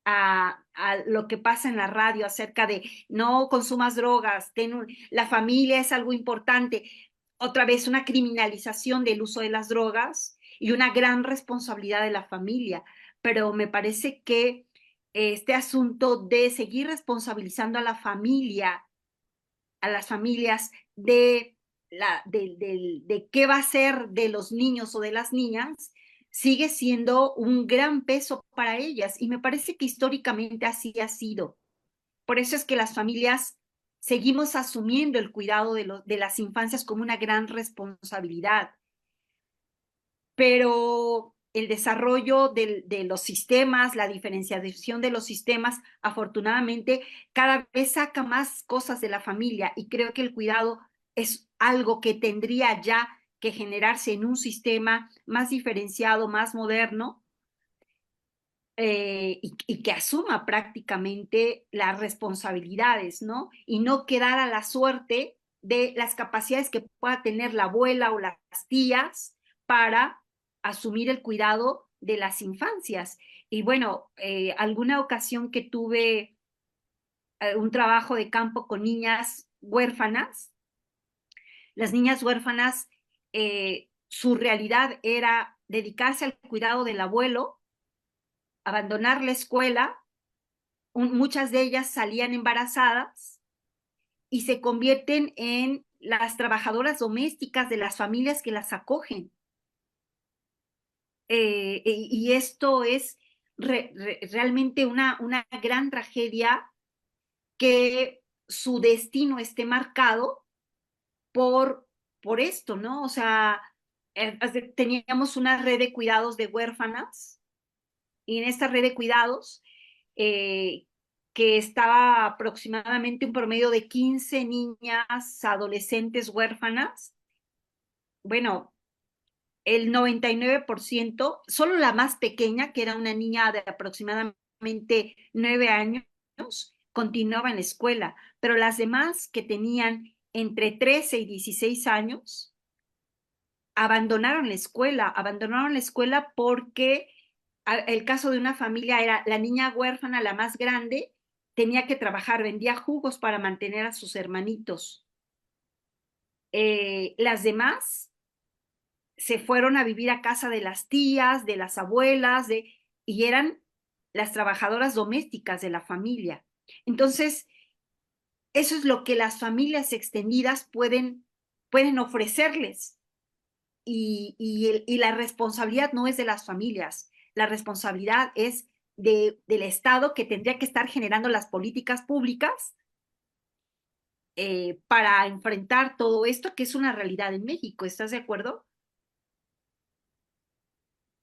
a lo que pasa en la radio acerca de no consumas drogas, la familia es algo importante. Otra vez una criminalización del uso de las drogas y una gran responsabilidad de la familia. Pero me parece que este asunto de seguir responsabilizando a la familia, a las familias de qué va a ser de los niños o de las niñas, sigue siendo un gran peso para ellas. Y me parece que históricamente así ha sido. Por eso es que las familias seguimos asumiendo el cuidado de las infancias como una gran responsabilidad. Pero el desarrollo de los sistemas, la diferenciación de los sistemas, afortunadamente, cada vez saca más cosas de la familia y creo que el cuidado es algo que tendría ya que generarse en un sistema más diferenciado, más moderno, y que asuma prácticamente las responsabilidades, ¿no? Y no quedar a la suerte de las capacidades que pueda tener la abuela o las tías para asumir el cuidado de las infancias. Y bueno, alguna ocasión que tuve un trabajo de campo con niñas huérfanas, las niñas huérfanas, su realidad era dedicarse al cuidado del abuelo, abandonar la escuela, muchas de ellas salían embarazadas y se convierten en las trabajadoras domésticas de las familias que las acogen. Y esto es realmente una gran tragedia, que su destino esté marcado por, por esto, ¿no? O sea, teníamos una red de cuidados de huérfanas y en esta red de cuidados, eh, que estaba aproximadamente un promedio de 15 niñas, adolescentes huérfanas, bueno, el 99%, solo la más pequeña, que era una niña de aproximadamente 9 años, continuaba en la escuela, pero las demás que tenían entre 13 y 16 años, abandonaron la escuela porque el caso de una familia era la niña huérfana, la más grande, tenía que trabajar, vendía jugos para mantener a sus hermanitos. Las demás se fueron a vivir a casa de las tías, de las abuelas, y eran las trabajadoras domésticas de la familia. Entonces, eso es lo que las familias extendidas pueden ofrecerles. Y la responsabilidad no es de las familias, la responsabilidad es del Estado, que tendría que estar generando las políticas públicas para enfrentar todo esto, que es una realidad en México. ¿Estás de acuerdo?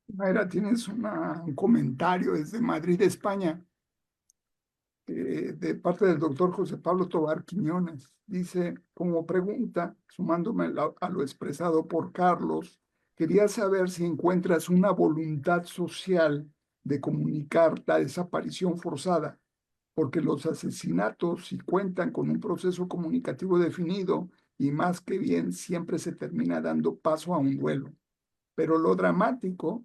Mayra, tienes un comentario desde Madrid, España, de parte del doctor José Pablo Tobar Quiñones. Dice, como pregunta, sumándome a lo expresado por Carlos, quería saber si encuentras una voluntad social de comunicar la desaparición forzada, porque los asesinatos, si cuentan con un proceso comunicativo definido, y más que bien, siempre se termina dando paso a un duelo. Pero lo dramático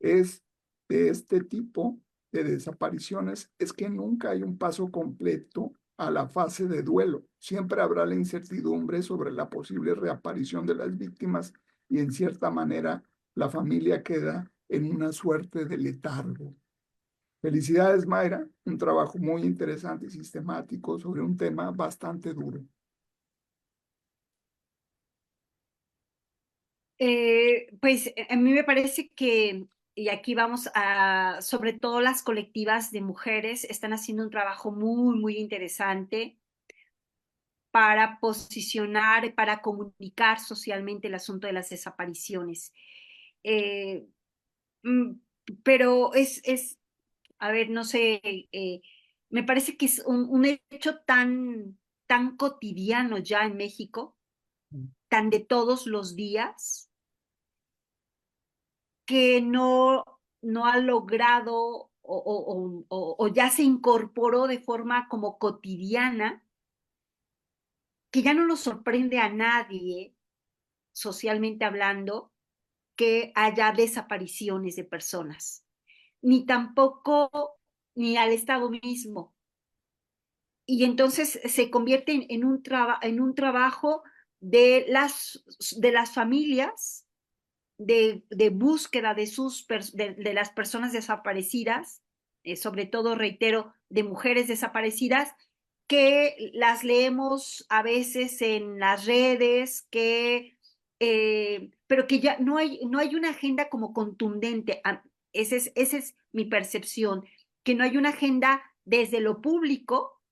es de este tipo de desapariciones es que nunca hay un paso completo a la fase de duelo. Siempre habrá la incertidumbre sobre la posible reaparición de las víctimas y en cierta manera la familia queda en una suerte de letargo. Felicidades, Mayra, un trabajo muy interesante y sistemático sobre un tema bastante duro. Pues a mí me parece que, y aquí vamos a, sobre todo las colectivas de mujeres, están haciendo un trabajo muy, muy interesante para posicionar, para comunicar socialmente el asunto de las desapariciones. Eh, mm, pero a ver, no sé, me parece que es un hecho tan cotidiano ya en México, tan de todos los días, que no ha logrado o ya se incorporó de forma como cotidiana, que ya no nos sorprende a nadie, socialmente hablando, que haya desapariciones de personas, ni tampoco ni al Estado mismo. Y entonces se convierte en un trabajo de las familias, de búsqueda de las personas desaparecidas, sobre todo, reitero, de mujeres desaparecidas, que las leemos a veces en las redes, pero que ya no hay una agenda como contundente. Esa es mi percepción, que no hay una agenda desde lo público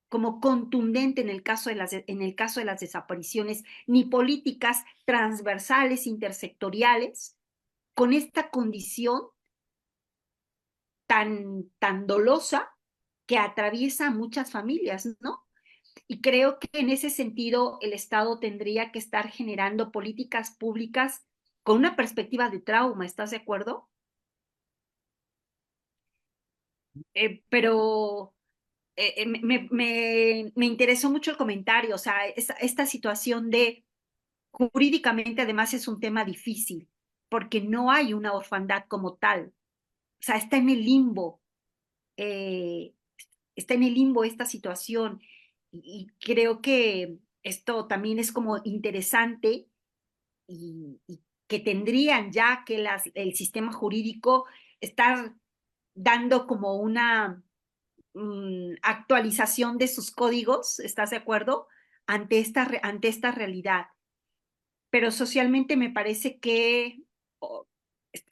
como contundente en el caso de las desapariciones, ni políticas transversales, intersectoriales, con esta condición tan dolosa que atraviesa a muchas familias, ¿no? Y creo que en ese sentido el Estado tendría que estar generando políticas públicas con una perspectiva de trauma, ¿estás de acuerdo? Pero me interesó mucho el comentario, o sea, esta situación de jurídicamente además es un tema difícil, porque no hay una orfandad como tal, o sea, eh, está en el limbo esta situación, y creo que esto también es como interesante y que tendrían ya que el sistema jurídico estar dando como una actualización de sus códigos, ¿estás de acuerdo? Ante esta realidad. Pero socialmente me parece que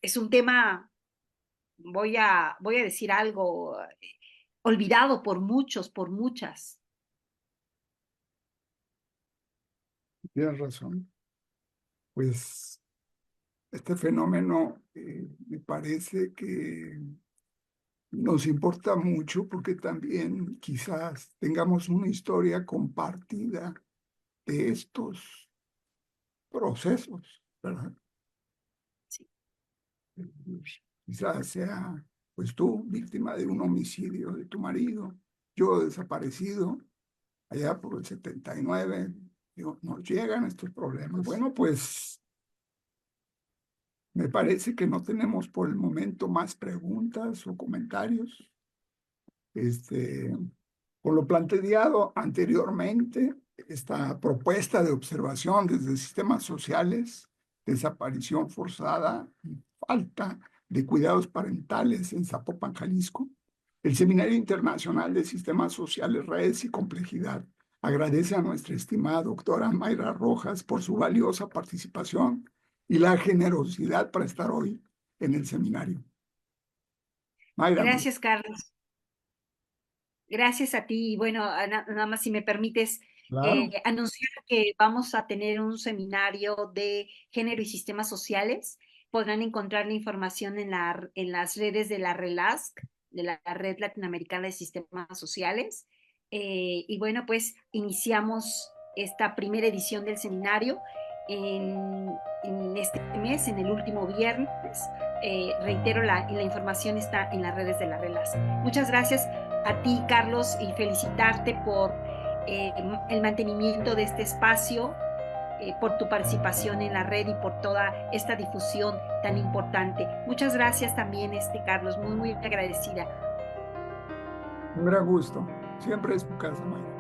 es un tema, voy a decir algo, olvidado por muchos, por muchas. Tienes razón. Pues este fenómeno me parece que nos importa mucho porque también quizás tengamos una historia compartida de estos procesos, ¿verdad? Sí. Quizás sea, pues tú, víctima de un homicidio de tu marido, yo desaparecido, allá por el 79, digo, nos llegan estos problemas. Bueno, pues me parece que no tenemos por el momento más preguntas o comentarios. Este, por lo planteado anteriormente, esta propuesta de observación desde sistemas sociales, desaparición forzada y falta de cuidados parentales en Zapopan, Jalisco, el Seminario Internacional de Sistemas Sociales, Redes y Complejidad agradece a nuestra estimada doctora Mayra Rojas por su valiosa participación y la generosidad para estar hoy en el seminario. Mayra, Gracias, Carlos. Gracias a ti. Y bueno, nada más si me permites claro. anunciar que vamos a tener un seminario de género y sistemas sociales. Podrán encontrar la información en las redes de la RELASC, de la Red Latinoamericana de Sistemas Sociales. Y bueno, pues iniciamos esta primera edición del seminario en este mes, en el último viernes. Reitero, la información está en las redes de la RELASC. Muchas gracias a ti, Carlos, y felicitarte por el mantenimiento de este espacio, por tu participación en la red y por toda esta difusión tan importante. Muchas gracias también, Carlos, muy, muy agradecida. Un gran gusto. Siempre es tu casa, Mayra.